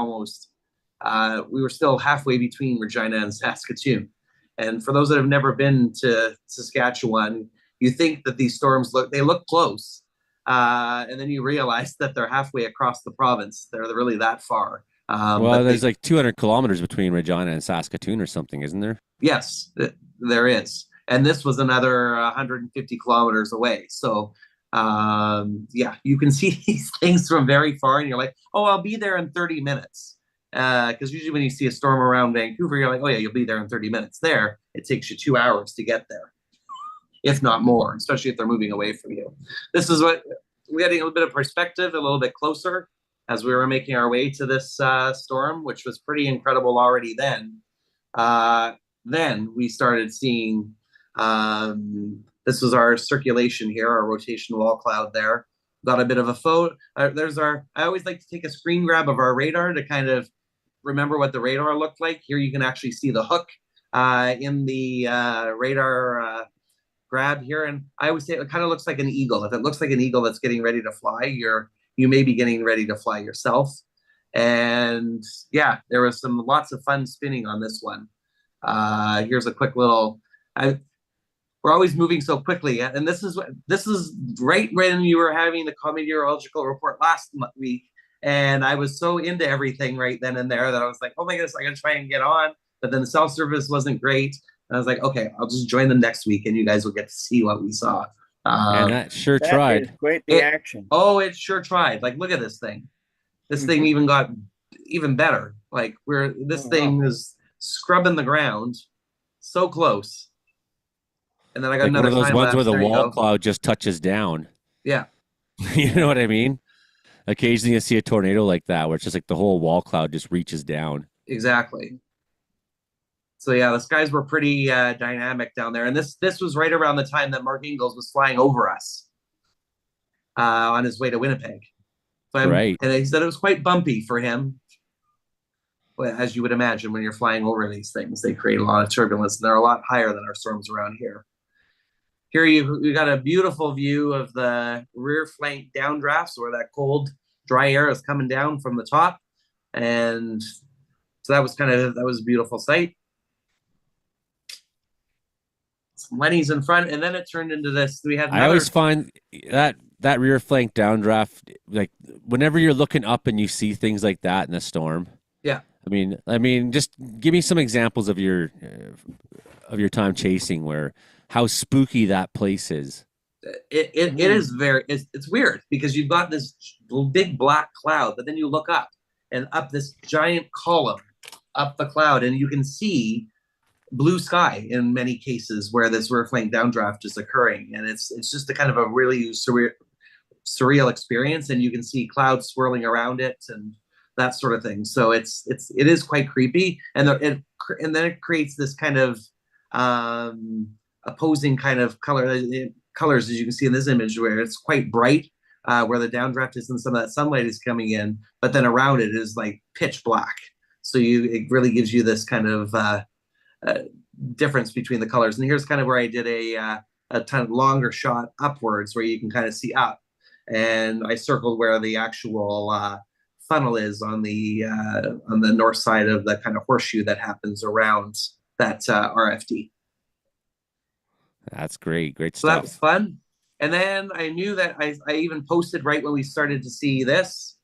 we were still halfway between Regina and Saskatoon. And for those that have never been to Saskatchewan, you think that these storms look close. And then you realize that they're halfway across the province. They're really that far. Well, there's like 200 kilometers between Regina and Saskatoon or something, isn't there? Yes, there is. And this was another 150 kilometers away. So, yeah, you can see these things from very far and you're like, oh, I'll be there in 30 minutes. Because usually when you see a storm around Vancouver, you're like, oh yeah, you'll be there in 30 minutes. There, it takes you 2 hours to get there, if not more, especially if they're moving away from you. This is what we're getting a little bit of perspective, a little bit closer as we were making our way to this storm, which was pretty incredible already then. Then we started seeing, this was our circulation here, our rotation wall cloud there. Got a bit of a photo. I always like to take a screen grab of our radar to kind of remember what the radar looked like. Here you can actually see the hook in the radar grab here. And I always say it kind of looks like an eagle. If it looks like an eagle that's getting ready to fly, you may be getting ready to fly yourself. And yeah, there was lots of fun spinning on this one. Here's a quick little, we're always moving so quickly. And this is right when you were having the Comedeorological report last week. And I was so into everything right then and there that I was like, oh my goodness, I gotta try and get on. But then the cell service wasn't great. And I was like, okay, I'll just join them next week and you guys will get to see what we saw. And that sure tried. Quite the action. Oh, it sure tried. Like, look at this thing. This thing even got even better. Like this thing is scrubbing the ground so close. And then I got like another one of those ones where the There you wall go. cloud just touches down. Yeah. You know what I mean? Occasionally you see a tornado like that where it's just like the whole wall cloud just reaches down. Exactly. So yeah, the skies were pretty dynamic down there. And this was right around the time that Mark Ingalls was flying over us on his way to Winnipeg. So right. And he said it was quite bumpy for him. But as you would imagine, when you're flying over these things, they create a lot of turbulence, and they're a lot higher than our storms around here. Here you got a beautiful view of the rear flank downdrafts where that cold, dry air is coming down from the top. And so that was a beautiful sight. Some Lenny's in front, and then it turned into this. I always find that rear flank downdraft, like whenever you're looking up and you see things like that in a storm. Yeah. I mean, just give me some examples of your time chasing where how spooky that place is. It is it's weird because you've got this big black cloud, but then you look up and up this giant column up the cloud, and you can see blue sky in many cases where this rear flank downdraft is occurring, and it's just a kind of a really surreal experience, and you can see clouds swirling around it and that sort of thing. So it is quite creepy, and then it creates this kind of opposing kind of colors, as you can see in this image, where it's quite bright, where the downdraft is and some of that sunlight is coming in, but then around it is like pitch black. So it really gives you this kind of difference between the colors. And here's kind of where I did a kind of longer shot upwards, where you can kind of see up, and I circled where the actual funnel is on the north side of the kind of horseshoe that happens around that RFD. That's great. Great So stuff. that was fun. And then I knew that I even posted right when we started to see this.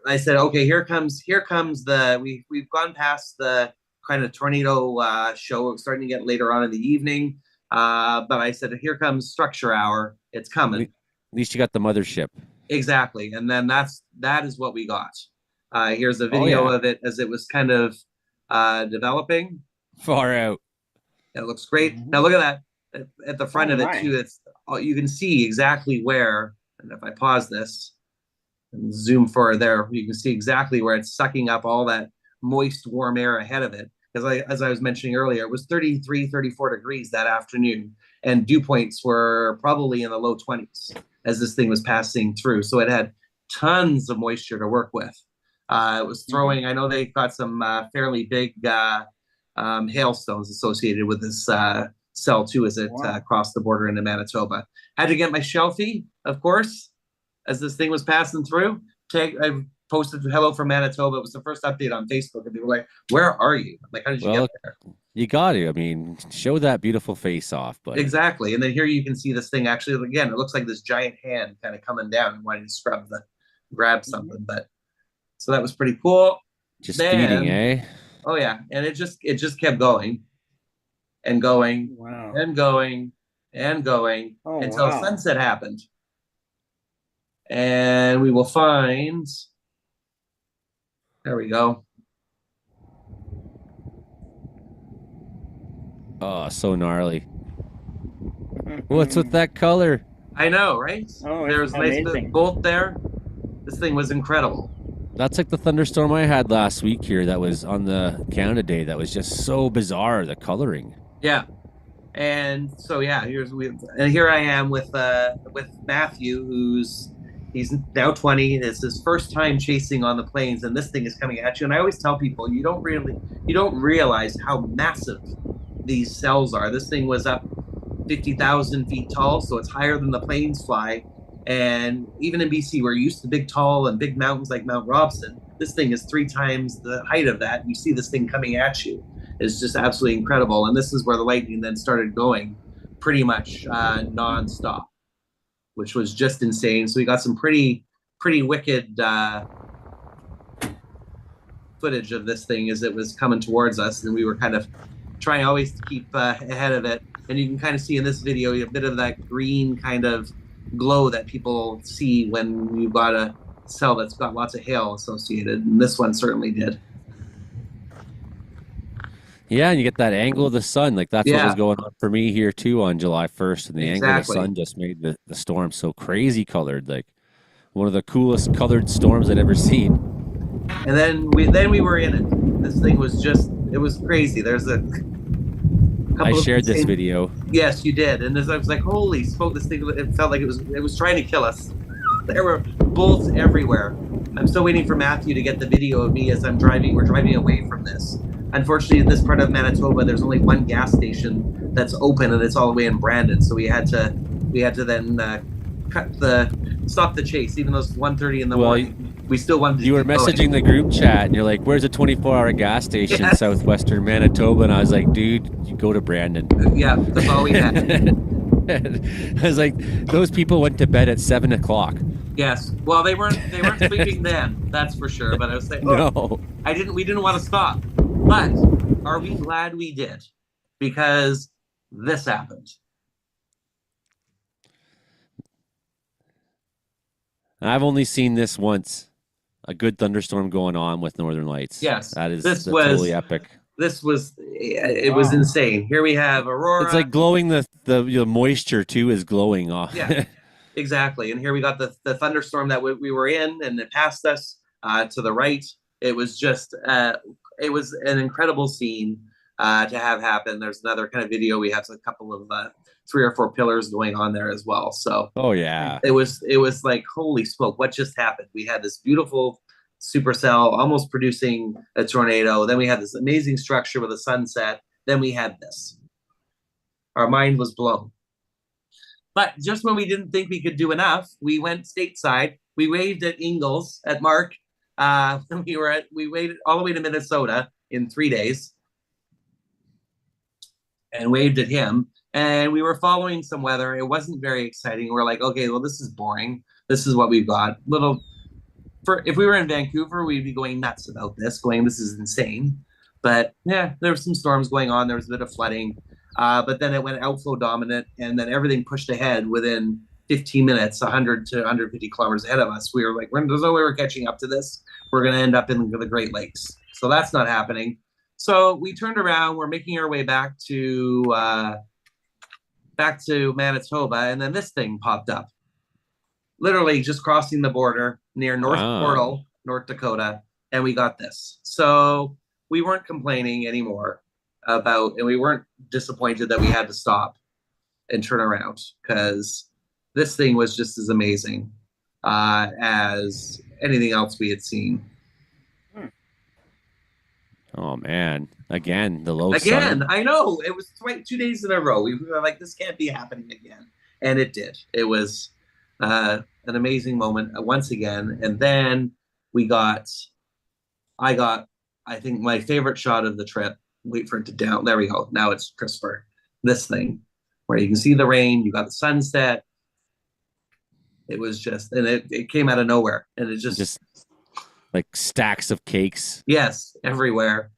I said, okay, here comes we've gone past the kind of tornado show. It's starting to get later on in the evening. But I said, here comes structure hour. It's coming. At least you got the mothership. Exactly. And then that is what we got. Here's a video of it as it was kind of developing. Far out. It looks great. Now look at that at the front of it too. You can see exactly where, and if I pause this and zoom forward there, you can see exactly where it's sucking up all that moist, warm air ahead of it. Because as I was mentioning earlier, it was 33, 34 degrees that afternoon, and dew points were probably in the low 20s as this thing was passing through. So it had tons of moisture to work with. It was throwing, I know they got some fairly big hailstones associated with this cell too, as it crossed the border into Manitoba. Had to get my selfie, of course, as this thing was passing through. I posted hello from Manitoba. It was the first update on Facebook, and people were like, where are you? I'm like, how did you get there? You got to. I mean, show that beautiful face off. But exactly. And then here you can see this thing actually, again, it looks like this giant hand kind of coming down and wanting to grab something. But so that was pretty cool. Just feeding, eh? Oh yeah. And it just kept going and going and going and going until sunset happened. And we will find, there we go. Oh, so gnarly. What's with that color? I know, right? Oh, there was a nice bit of gold there. This thing was incredible. That's like the thunderstorm I had last week here that was on the Canada Day. That was just so bizarre, the coloring. Yeah. And so, yeah, here I am with Matthew, he's now 20. It's his first time chasing on the plains, and this thing is coming at you. And I always tell people, you don't realize how massive these cells are. This thing was up 50,000 feet tall, so it's higher than the planes fly. And even in BC, we're used to big, tall, and big mountains like Mount Robson. This thing is 3 times the height of that. You see this thing coming at you. It's just absolutely incredible. And this is where the lightning then started going pretty much nonstop, which was just insane. So we got some pretty wicked footage of this thing as it was coming towards us, and we were kind of trying always to keep ahead of it. And you can kind of see in this video a bit of that green kind of glow that people see when you've got a cell that's got lots of hail associated, and this one certainly did. Yeah, and you get that angle of the sun. Like that's what was going on for me here too on July 1st. And the angle of the sun just made the storm so crazy colored. Like one of the coolest colored storms I'd ever seen. And then we were in it. This thing was it was crazy. There's a couple I shared this video. Yes, you did. And as I was like, holy smoke, this thing, it felt like it was trying to kill us. There were bolts everywhere. I'm still waiting for Matthew to get the video of me as I'm driving. We're driving away from this. Unfortunately, in this part of Manitoba, there's only one gas station that's open, and it's all the way in Brandon. So we had to then stop the chase, even though it's 1:30 in the morning. We still wanted to. You were messaging the group chat, and you're like, "Where's a 24-hour gas station in southwestern Manitoba?" And I was like, "Dude, you go to Brandon." Yeah, that's all we had. I was like, "Those people went to bed at 7 o'clock." Yes. Well, they weren't sleeping then. That's for sure. But I was saying, no, we didn't want to stop. But are we glad we did? Because this happened. I've only seen this once. A good thunderstorm going on with Northern Lights. Yes. That is was totally epic. This was it was insane. Here we have Aurora. It's like glowing. The moisture too is glowing off. Yeah, exactly. And here we got the thunderstorm that we were in, and it passed us to the right. It was just it was an incredible scene to have happen. There's another kind of video. We have a couple of 3 or 4 pillars going on there as well. So oh yeah, it was like, holy smoke, what just happened? We had this beautiful supercell almost producing a tornado. Then we had this amazing structure with a sunset. Then we had this. Our mind was blown. But just when we didn't think we could do enough, we went stateside. We waved at Ingalls, at Mark. We waited all the way to Minnesota in 3 days and waved at him. And we were following some weather. It wasn't very exciting. We're like, okay, well, this is boring. This is what we've got. If we were in Vancouver, we'd be going nuts about this, this is insane. But yeah, there were some storms going on. There was a bit of flooding. But then it went outflow dominant, and then everything pushed ahead within 15 minutes, 100 to 150 kilometers ahead of us. We were like, there's no way we're catching up to this. We're going to end up in the Great Lakes. So that's not happening. So we turned around. We're making our way back to Manitoba, and then this thing popped up. Literally just crossing the border near North Portal, North Dakota, and we got this. So we weren't complaining anymore and we weren't disappointed that we had to stop and turn around, because this thing was just as amazing as anything else we had seen. Oh man! Again, the low. Again, I know it was 2 days in a row. We were like, this can't be happening again, and it did. It was an amazing moment once again. And then I got, I think, my favorite shot of the trip. Wait for it to down. There we go. Now it's crisper. This thing where you can see the rain, you got the sunset. It was just, and it came out of nowhere, and it just like stacks of cakes. Yes, everywhere.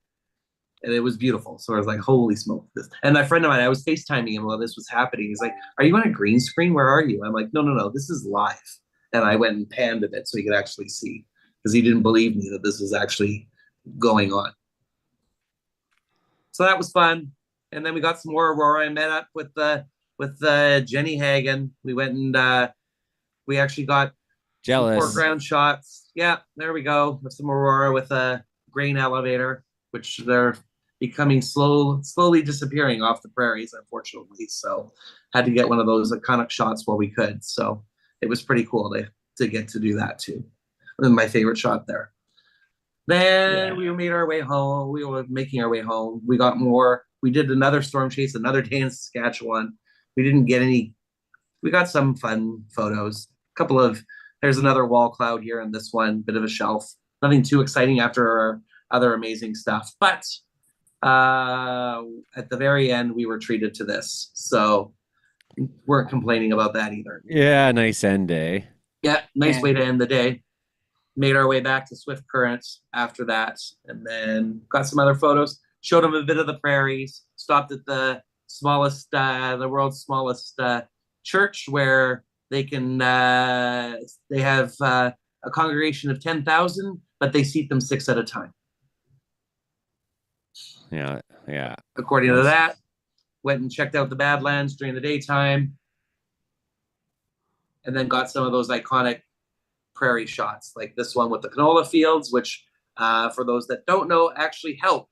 And it was beautiful. So I was like, holy smoke. And my friend of mine, I was FaceTiming him while this was happening. He's like, are you on a green screen? Where are you? I'm like, no, this is live. And I went and panned a bit so he could actually see, because he didn't believe me that this was actually going on. So that was fun. And then we got some more Aurora. I met up with Jenny Hagen. We went and we actually got jealous foreground shots. Yeah, there we go. With some Aurora with a grain elevator, which they're becoming slowly disappearing off the prairies, unfortunately. So had to get one of those iconic shots while we could. So it was pretty cool to get to do that too. And my favorite shot there. Then we made our way home. We were making our way home. We got more. We did another storm chase, another day in Saskatchewan. We didn't get any. We got some fun photos. There's another wall cloud here in this one, bit of a shelf. Nothing too exciting after our other amazing stuff. But at the very end, we were treated to this. So weren't complaining about that either. Yeah, nice end day. Yeah, nice way to end the day. Made our way back to Swift Current after that, and then got some other photos. Showed them a bit of the prairies. Stopped at the world's smallest church, where they can they have a congregation of 10,000, but they seat them 6 at a time. Yeah. According to that, went and checked out the Badlands during the daytime, and then got some of those iconic prairie shots, like this one with the canola fields, which for those that don't know, actually help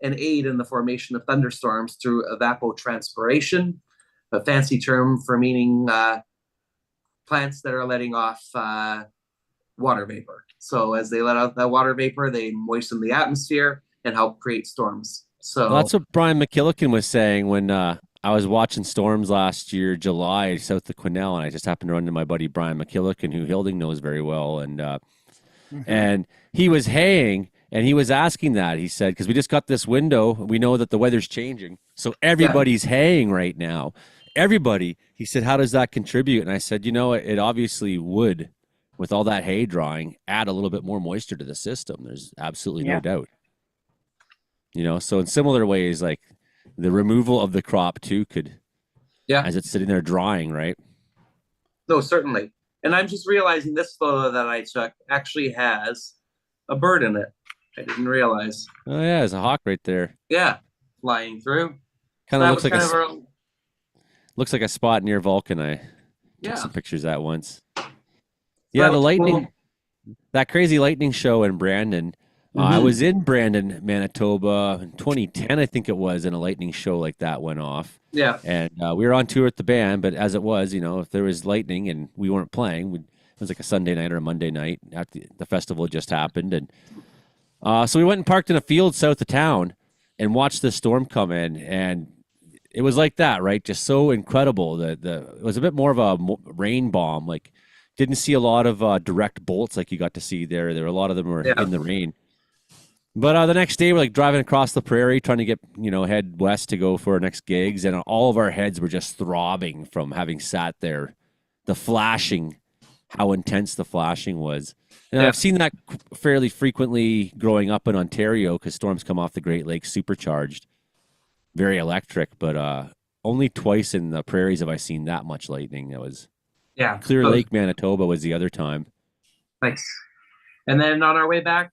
and aid in the formation of thunderstorms through evapotranspiration, a fancy term for meaning plants that are letting off water vapor. So as they let out that water vapor, they moisten the atmosphere and help create storms. So that's what Brian McKillican was saying when I was watching storms last year, July, south of Quesnel, and I just happened to run into my buddy Brian McKillican, who Hilding knows very well, and he was haying, and he was asking that. He said, because we just got this window, we know that the weather's changing, so everybody's haying right now. Everybody. He said, how does that contribute? And I said, it obviously would, with all that hay drying, add a little bit more moisture to the system. There's absolutely no doubt. So in similar ways, like the removal of the crop too could, as it's sitting there drying, right? No, certainly. And I'm just realizing this photo that I took actually has a bird in it. I didn't realize. Oh yeah, there's a hawk right there. Yeah, flying through. Kind of looks like a looks like a spot near Vulcan. I took some pictures at once. Yeah, the lightning, that crazy lightning show in Brandon. I was in Brandon, Manitoba in 2010, I think it was, and a lightning show like that went off. Yeah. And we were on tour with the band, but as it was, if there was lightning and we weren't playing, it was like a Sunday night or a Monday night after the festival just happened. And so we went and parked in a field south of town and watched the storm come in. And it was like that, right? Just so incredible. It was a bit more of a rain bomb. Like, didn't see a lot of direct bolts like you got to see there. A lot of them were in the rain. But the next day, we're like driving across the prairie, trying to get, head west to go for our next gigs. And all of our heads were just throbbing from having sat there. The flashing, how intense the flashing was. And I've seen that fairly frequently growing up in Ontario because storms come off the Great Lakes supercharged. Very electric, but only twice in the prairies have I seen that much lightning. It was Clear Lake, Manitoba was the other time. Nice. And then on our way back,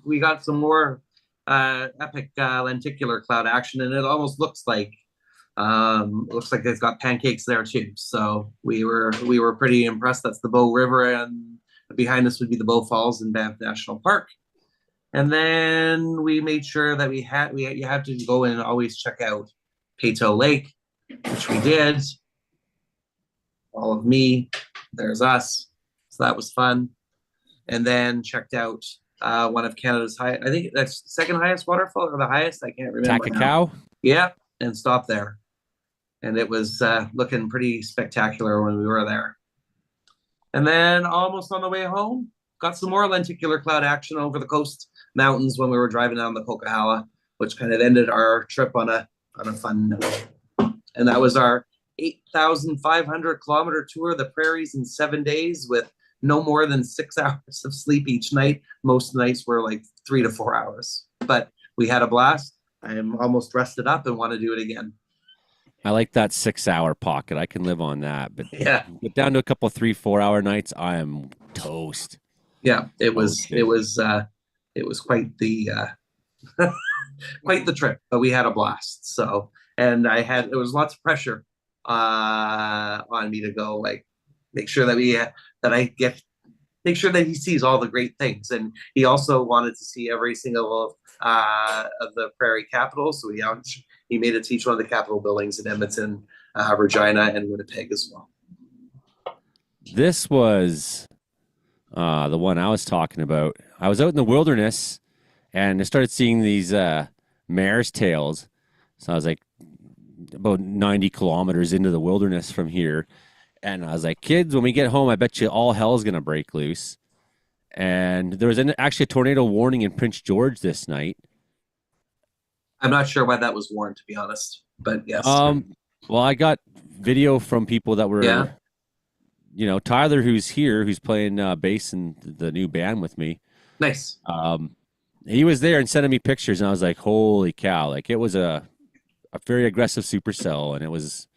we got some more epic lenticular cloud action, and it almost looks like it's got pancakes there too. So we were pretty impressed. That's the Bow River, and behind us would be the Bow Falls in Banff National Park. And then we made sure that you had to go in and always check out Peyto Lake, which we did. All of me, there's us. So that was fun. And then checked out one of Canada's I think that's second highest waterfall or the highest. I can't remember. Takakau? Yeah, and stopped there. And it was looking pretty spectacular when we were there. And then almost on the way home, got some more lenticular cloud action over the coast mountains when we were driving down the Coquihalla, which kind of ended our trip on a fun note. And that was our 8,500 kilometer tour of the prairies in 7 days with no more than 6 hours of sleep each night. Most nights were like 3 to 4 hours, but we had a blast. I'm almost rested up and want to do it again. I like that 6 hour pocket. I can live on that, but get down to a couple 3-4 hour nights, I am toast. Yeah, it was quite the quite the trip, but we had a blast. So, and there was lots of pressure on me to go, like, make sure that make sure that he sees all the great things. And he also wanted to see every single of the prairie capitals. So he made it to each one of the capitol buildings in Edmonton, Regina, and Winnipeg as well. This was the one I was talking about. I was out in the wilderness and I started seeing these mare's tails. So I was like about 90 kilometers into the wilderness from here. And I was like, kids, when we get home, I bet you all hell's going to break loose. And there was actually a tornado warning in Prince George this night. I'm not sure why that was warned, to be honest, but yes. Well, I got video from people that were, Tyler, who's here, who's playing bass in the new band with me. Nice. He was there and sending me pictures, and I was like, holy cow. Like, it was a very aggressive supercell, and it was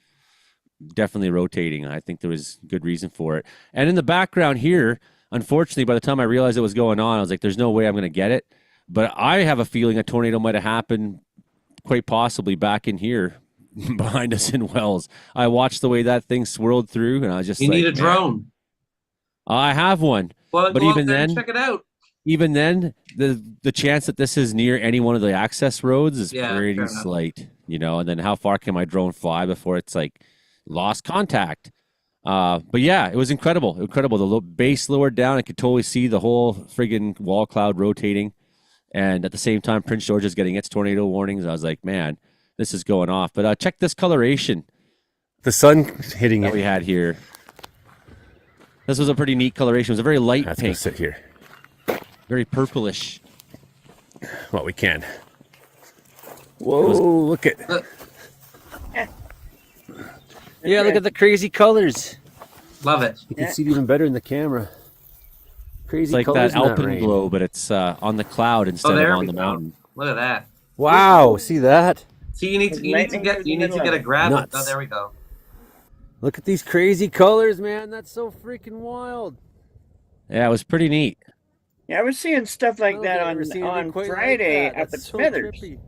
definitely rotating. I think there was good reason for it. And in the background here, unfortunately, by the time I realized it was going on, I was like, there's no way I'm going to get it. But I have a feeling a tornado might have happened quite possibly back in here behind us in Wells. I watched the way that thing swirled through, and I was just need a drone. I have one. Well, but even then, check it out. Even then, the chance that this is near any one of the access roads is pretty slight, and then how far can my drone fly before it's like lost contact? But yeah, it was incredible. The base lowered down. I could totally see the whole friggin' wall cloud rotating. And at the same time, Prince George is getting its tornado warnings. I was like, man, this is going off. But check this coloration. The sun hitting it. We had here. This was a pretty neat coloration. It was a very light pink. Let's sit here. Very purplish. Well, we can. Whoa, look at. Yeah, look at the crazy colors. Love it. You can see it even better in the camera. Crazy it's like that alpenglow, but it's on the cloud instead of on the mountain. Look at that. Wow, see that? See, you need to get a grab. Nuts. Oh, there we go. Look at these crazy colors, man. That's so freaking wild. Yeah, it was pretty neat. Yeah, I was seeing stuff I like don't that think I've ever seen anything on quite like Friday that. up at That's so Smithers. trippy.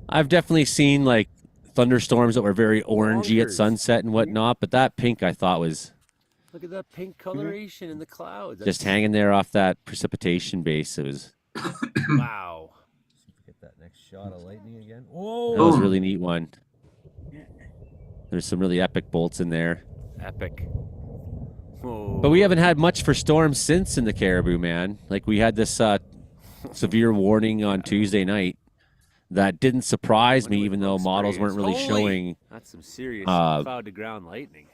I've definitely seen like thunderstorms that were very orangey at Bonkers. sunset and whatnot, but that pink I thought was Look at that pink coloration in the clouds. just hanging there off that precipitation base. It was Wow. Get that next shot of lightning again. Whoa. that was a really neat one. There's some really epic bolts in there. Epic. Whoa. But we haven't had much for storms since in the Caribou, man. Like we had this severe warning on Tuesday night that didn't surprise me, even though models weren't really showing. That's some serious cloud to ground lightning.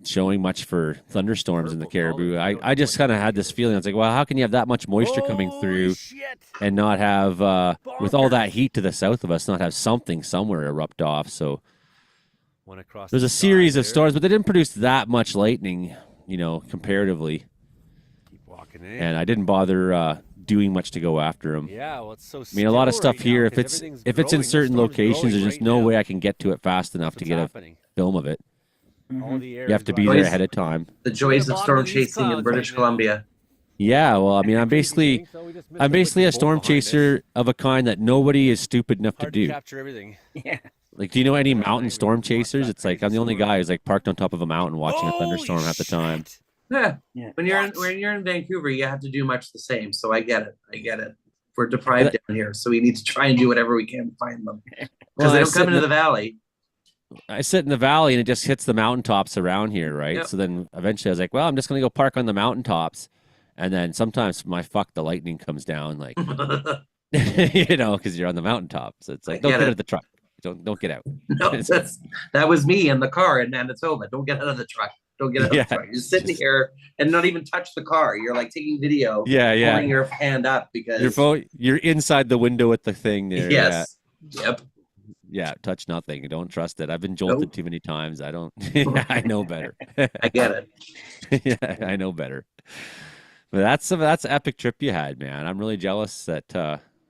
Showing much for thunderstorms in the Caribou. I just kind of had this feeling. I was like, well, how can you have that much moisture coming through and not have, with all that heat to the south of us, not have something somewhere erupt off? So there's a series of storms, but they didn't produce that much lightning, comparatively. Keep walking in. And I didn't bother doing much to go after them. Yeah, well, it's so I mean, a lot of still stuff right here, now if 'cause it's in certain locations, there's just no way I can get to it fast enough to get happening. a film of it. All the air You have is to be going- there ahead of time. The joys of bottom storm of these chasing in clouds British right now. Columbia. Yeah, well, I mean, I'm basically a storm chaser of a kind that nobody is stupid enough to Hard to do. capture everything. Yeah. Like, do you know any mountain storm chasers? It's like I'm the only guy who's like parked on top of a mountain watching a thunderstorm half the time. Yeah. Yeah. When you're in Vancouver, you have to do much the same. So I get it. We're deprived down here, so we need to try and do whatever we can to find them. Because Well, they I don't sit come in into the- the valley. I sit in the valley and it just hits the mountaintops around here, right? Yep. So then eventually I was like, well, I'm just gonna go park on the mountaintops, and then sometimes the lightning comes down, like because you're on the mountaintop. So it's like, don't get get out it. of the truck. Don't get out. No, that was me in the car in Manitoba. Don't get out of the truck. Don't get out Yeah. of the truck. You're sitting here and not even touch the car. You're like taking video, Yeah. holding your hand up because Your phone, you're inside the window with the thing there. Yes. Yep. Yeah, touch nothing. Don't trust it. I've been jolted too many times. I don't. I know better. I get it. Yeah, I know better. But that's an epic trip you had, man. I'm really jealous that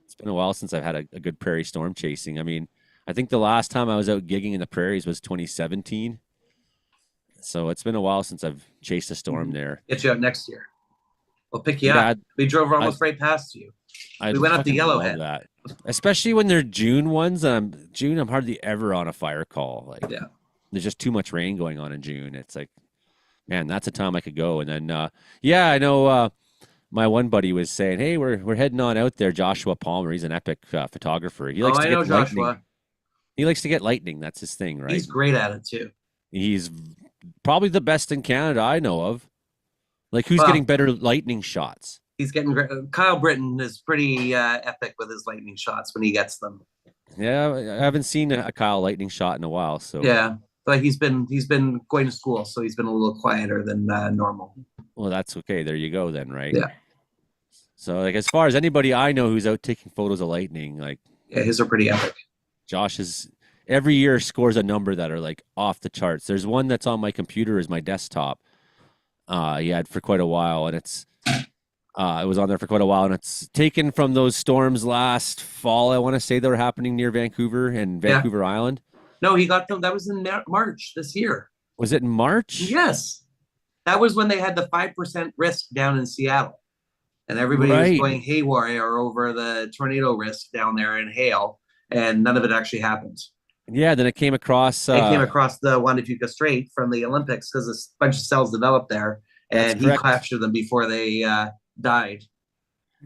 it's been a while since I've had a good prairie storm chasing. I mean, I think the last time I was out gigging in the prairies was 2017. So it's been a while since I've chased a storm there. Get you out next year. We'll pick you Yeah, up. We drove almost right past you. We went up to fucking love Yellowhead. that. Especially when they're June ones. I'm hardly ever on a fire call. Like, Yeah. there's just too much rain going on in June. It's like, man, that's a time I could go. And then, I know my one buddy was saying, hey, we're heading on out there. Joshua Palmer, he's an epic photographer. He likes to I get know lightning. Joshua. He likes to get lightning. That's his thing, right? He's great at it too. He's probably the best in Canada I know of. Like, who's Well, getting better lightning shots? He's getting great. Kyle Britton is pretty epic with his lightning shots when he gets them. Yeah, I haven't seen a Kyle lightning shot in a while. So Yeah, but he's been going to school, so he's been a little quieter than normal. well, that's okay. There you go, then, right? Yeah. So, like, as far as anybody I know who's out taking photos of lightning, like, Yeah, his are pretty epic. Josh is every year scores a number that are like off the charts. There's one that's on my computer as my desktop. He had for quite a while, and it was on there for quite a while, and it's taken from those storms last fall. I want to say they were happening near Vancouver and Vancouver Island. No, he got them. That was in March this year. Was it in March? Yes, that was when they had the 5% risk down in Seattle, and everybody was Right. going haywire over the tornado risk down there in hail, and none of it actually happened. Yeah. Then it came across. They came across the Juan de Fuca Strait from the Olympics because a bunch of cells developed there, and That's he correct. captured them before they died.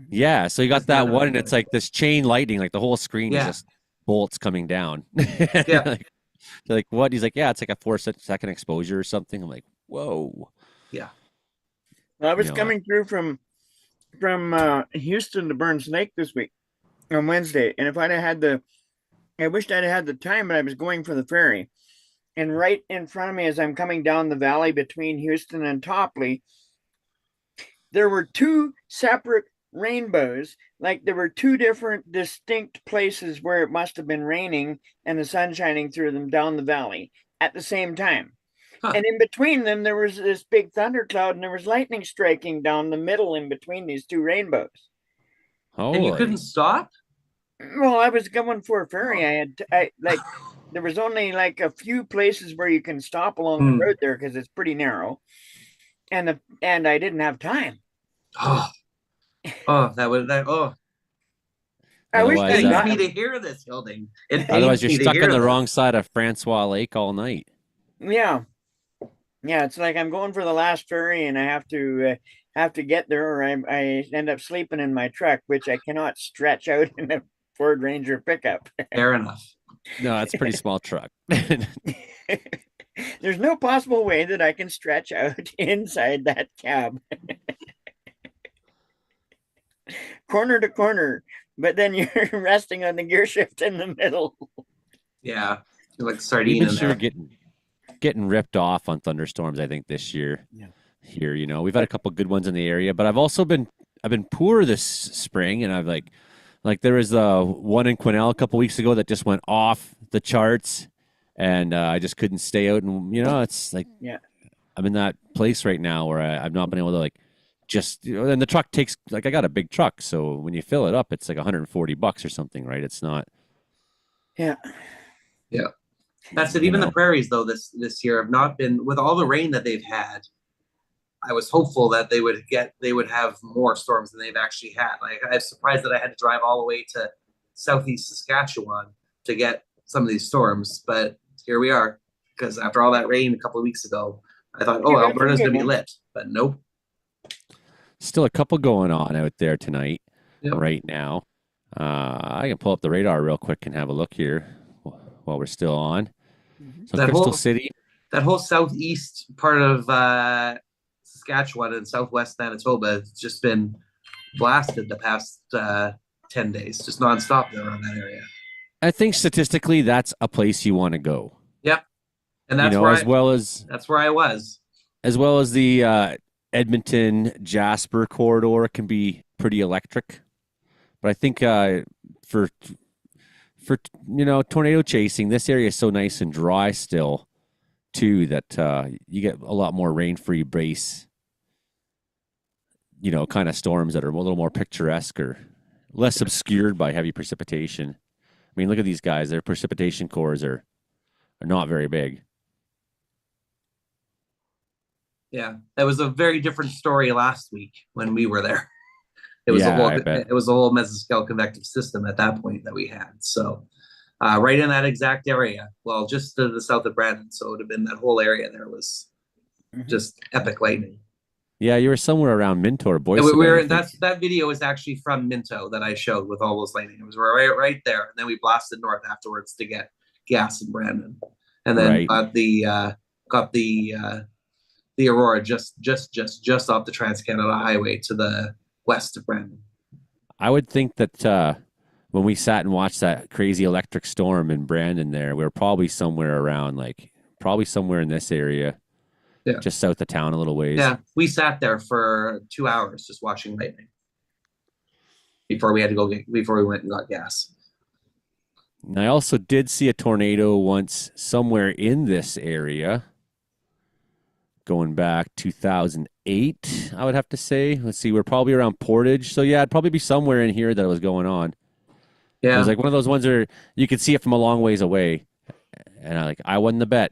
Yeah. So you got that one, and it's like this chain lightning, like the whole screen Yeah. is just bolts coming down. Yeah. like what? He's like, yeah, it's like a 4-second exposure or something. I'm like, whoa. Yeah. Well, I was You know, coming through from Houston to Burns Lake this week on Wednesday, and if I'd have had I wished I'd had the time, but I was going for the ferry, and right in front of me as I'm coming down the valley between Houston and Topley, there were two separate rainbows. Like there were two different distinct places where it must have been raining and the sun shining through them down the valley at the same time. And in between them, there was this big thundercloud, and there was lightning striking down the middle in between these two rainbows. And you couldn't stop? Well, I was going for a ferry. There was only like a few places where you can stop along the road there because it's pretty narrow, and I didn't have time. Oh, that would that. Oh, I wish Otherwise, they it pains got me to hear this, Hilding. It otherwise pains you're me to stuck hear on the this. wrong side of Francois Lake all night. Yeah, yeah. It's like I'm going for the last ferry, and I have to get there, or I end up sleeping in my truck, which I cannot stretch out in a Ford Ranger pickup. Fair enough. No, it's a pretty small truck. There's no possible way that I can stretch out inside that cab, corner to corner. But then you're resting on the gear shift in the middle. Yeah, you're like We've sardine been in sure there. getting ripped off on thunderstorms, I think, this year. Yeah. Here, we've had a couple good ones in the area, but I've been poor this spring, and I've like there was one in Quesnel a couple weeks ago that just went off the charts, and I just couldn't stay out, and it's like Yeah. I'm in that place right now where I've not been able to and the truck takes, I got a big truck, so when you fill it up, it's like $140 or something, right? It's not. Yeah. Yeah. That's it. Even the prairies, though, this year have not been, with all the rain that they've had. I was hopeful that they would have more storms than they've actually had. Like, I was surprised that I had to drive all the way to southeast Saskatchewan to get some of these storms, but here we are. Because after all that rain a couple of weeks ago, I thought, oh, Alberta's gonna be lit, but nope. Still a couple going on out there tonight, right now. I can pull up the radar real quick and have a look here while we're still on. So Crystal City. That whole southeast part of Saskatchewan and southwest Manitoba has just been blasted the past 10 days, just nonstop there around that area. I think statistically that's a place you want to go. Yep. And that's that's where I was. As well as the Edmonton Jasper corridor can be pretty electric. But I think for tornado chasing, this area is so nice and dry still too that you get a lot more rain-free base, kind of storms that are a little more picturesque or less obscured by heavy precipitation. I mean, look at these guys. Their precipitation cores are not very big. Yeah, that was a very different story last week when we were there. It was a whole mesoscale convective system at that point that we had. So right in that exact area, well, just to the south of Brandon. So it would have been that whole area there was just epic lightning. Yeah, you were somewhere around Minto or Boise. That video is actually from Minto that I showed with all those lightning. It was right there, and then we blasted north afterwards to get gas in Brandon, and then got the Aurora just off the Trans-Canada Highway to the west of Brandon. I would think that when we sat and watched that crazy electric storm in Brandon there, we were probably somewhere around, somewhere in this area, just south of town a little ways. Yeah, we sat there for 2 hours just watching lightning before we went and got gas. And I also did see a tornado once somewhere in this area. Going back 2008, I would have to say. Let's see, we're probably around Portage. So, yeah, it'd probably be somewhere in here that was going on. Yeah. It was like one of those ones where you could see it from a long ways away. And I won the bet.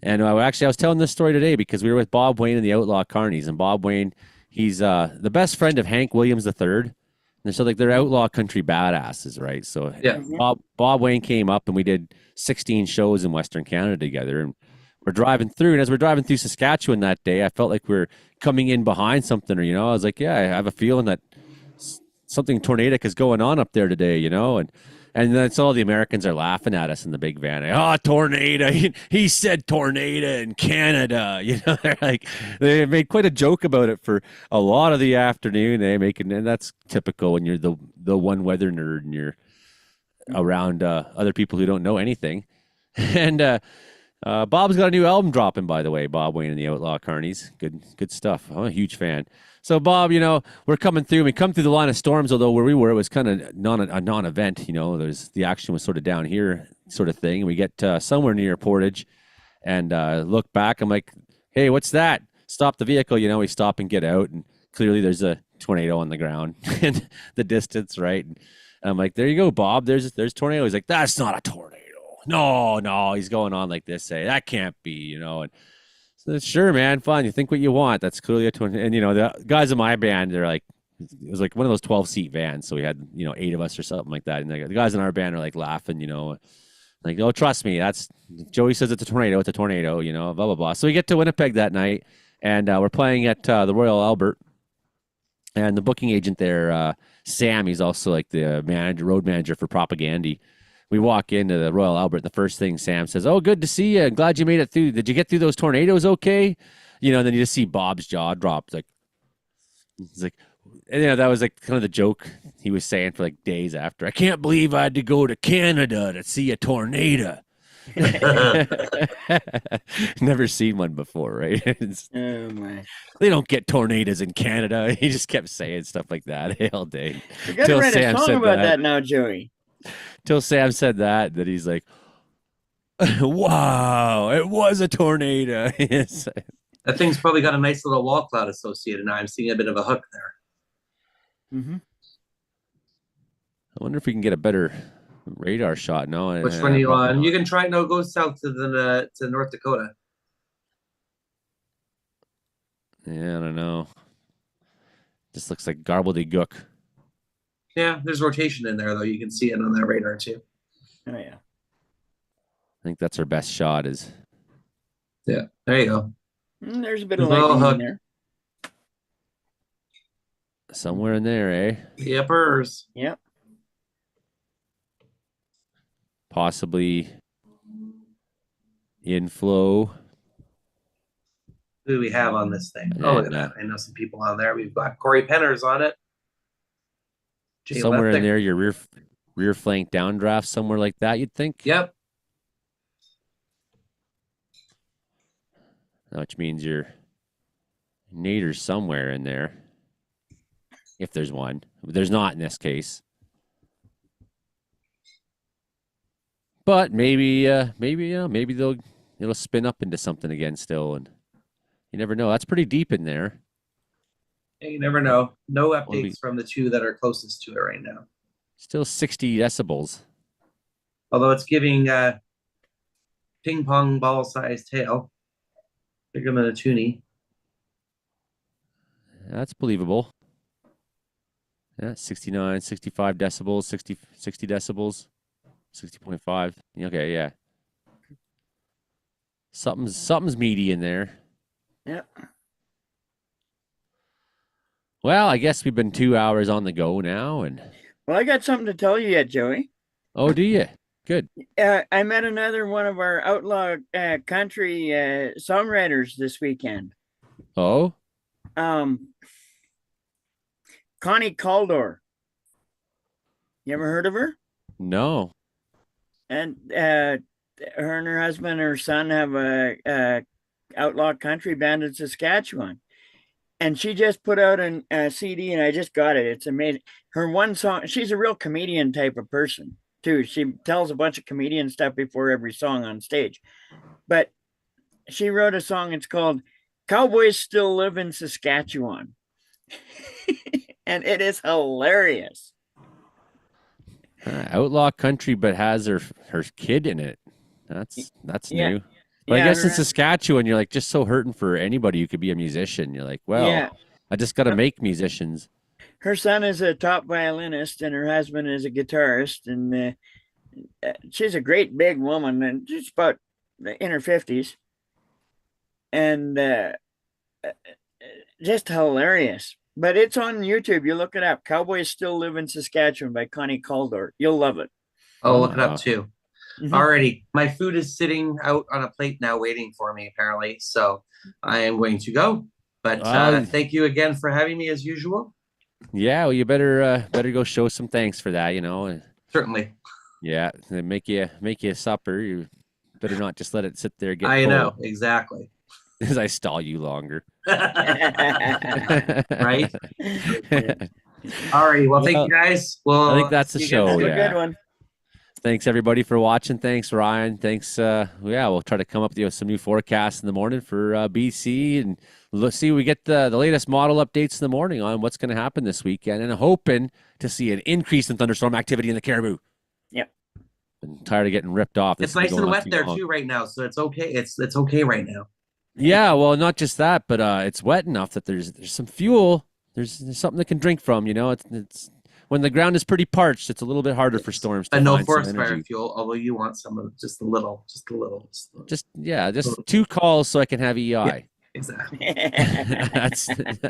And I was telling this story today because we were with Bob Wayne and the Outlaw Carnies. And Bob Wayne, he's the best friend of Hank Williams III. And so, they're outlaw country badasses, right? So, Bob Wayne came up and we did 16 shows in Western Canada together. And we're driving through, and as we're driving through Saskatchewan that day, I felt like we're coming in behind something, or I was like, yeah, I have a feeling that something tornadic is going on up there today, and then it's all the Americans are laughing at us in the big van. Tornado! He said tornado in Canada. They're like, they made quite a joke about it for a lot of the afternoon. And that's typical when you're the one weather nerd and you're around other people who don't know anything, and. Bob's got a new album dropping, by the way. Bob Wayne and the Outlaw Carnies. Good stuff. I'm a huge fan. So, Bob, we're coming through. We come through the line of storms, although where we were, it was kind of a non-event. There's the action was sort of down here, sort of thing. And we get somewhere near Portage, and look back. I'm like, hey, what's that? Stop the vehicle. We stop and get out, and clearly there's a tornado on the ground in the distance, right? And I'm like, there you go, Bob. There's tornado. He's like, that's not a tornado. No, he's going on like this, say that can't be, and So, sure, man, fine. You think what you want. That's clearly a tornado. And the guys in my band, they're like, it was like one of those 12-seat vans. So we had 8 of us or something like that. And the guys in our band are like laughing, like, oh, trust me, that's Joey says it's a tornado. It's a tornado, blah blah blah. So we get to Winnipeg that night, and we're playing at the Royal Albert, and the booking agent there, Sam, he's also like the road manager for Propagandy. We walk into the Royal Albert, and the first thing Sam says, "Oh, good to see you. Glad you made it through. Did you get through those tornadoes okay?" And then you just see Bob's jaw drop. Like, he's like, and, that was like kind of the joke he was saying for like days after. I can't believe I had to go to Canada to see a tornado. Never seen one before, right? Oh my! They don't get tornadoes in Canada. He just kept saying stuff like that all day. You gotta write a song about that now, Joey. Till Sam said that he's like, wow, it was a tornado. That thing's probably got a nice little wall cloud associated. Now I'm seeing a bit of a hook there. Mm-hmm. I wonder if we can get a better radar shot now. Which one are you on? You can try go south to North Dakota. Yeah, I don't know. Just looks like gobbledygook. Yeah, there's rotation in there though. You can see it on that radar too. Oh yeah. I think that's our best shot. Yeah, there you go. There's a bit of lightning in there. Somewhere in there, eh? Yepers. Yep. Possibly inflow. Who do we have on this thing? Yeah, oh, look at that. I know some people on there. We've got Corey Penner's on it. Jay Somewhere in Leptic. there, your rear flank downdraft, somewhere like that, you'd think? Yep. Which means your nader's somewhere in there. If there's one. There's not in this case. But maybe it'll spin up into something again still, and you never know. That's pretty deep in there. Yeah, you never know. No updates from the two that are closest to it right now. Still 60 decibels. Although it's giving ping pong ball sized tail. Bigger than a toonie. That's believable. Yeah, 69, 65 decibels, 60 decibels, 60.5. Okay, yeah. Something's meaty in there. Yep. Well, I guess we've been 2 hours on the go now, and well, I got something to tell you yet, Joey. Oh, do you? Good. I met another one of our outlaw country songwriters this weekend. Oh? Connie Caldor. You ever heard of her? No. And her and her husband and her son have a outlaw country band in Saskatchewan. And she just put out a CD, and I just got it. It's amazing. Her one song, she's a real comedian type of person, too. She tells a bunch of comedian stuff before every song on stage. But she wrote a song, it's called Cowboys Still Live in Saskatchewan. And it is hilarious. Outlaw country, but has her kid in it. That's Yeah. new. But I guess in her- Saskatchewan, you're like just so hurting for anybody who could be a musician. You're like, well, Yeah. I just got to make musicians. Her son is a top violinist, and her husband is a guitarist. And she's a great big woman, and just about in her 50s. And just hilarious. But it's on YouTube. You look it up. Cowboys Still Live in Saskatchewan by Connie Caldor. You'll love it. I'll look it up too. Mhm. Alrighty. My food is sitting out on a plate now waiting for me, apparently. So I am going to go. But thank you again for having me as usual. Yeah, well, you better go show some thanks for that. Certainly. Yeah, they make you a supper. You better not just let it sit there. Get I cold. know exactly. As I stall you longer. Right. Alrighty. Well, thank you guys. Well, I think that's the show. Have a Yeah. good one. Thanks everybody for watching. Thanks Ryan. Thanks. We'll try to come up with some new forecasts in the morning for BC, and let's see. We get the latest model updates in the morning on what's going to happen this weekend, and hoping to see an increase in thunderstorm activity in the Caribou. Yep. I'm tired of getting ripped off. This It's has been nice going and on wet too there long. too right now, so it's okay. It's okay right now. Yeah, well, not just that, but it's wet enough that there's some fuel. There's something that can drink from. It's when the ground is pretty parched, it's a little bit harder for storms to And no find forest some fire energy. fuel, although you want some of just a little. Just 2 calls so I can have EI. Yeah, exactly. Yeah. That's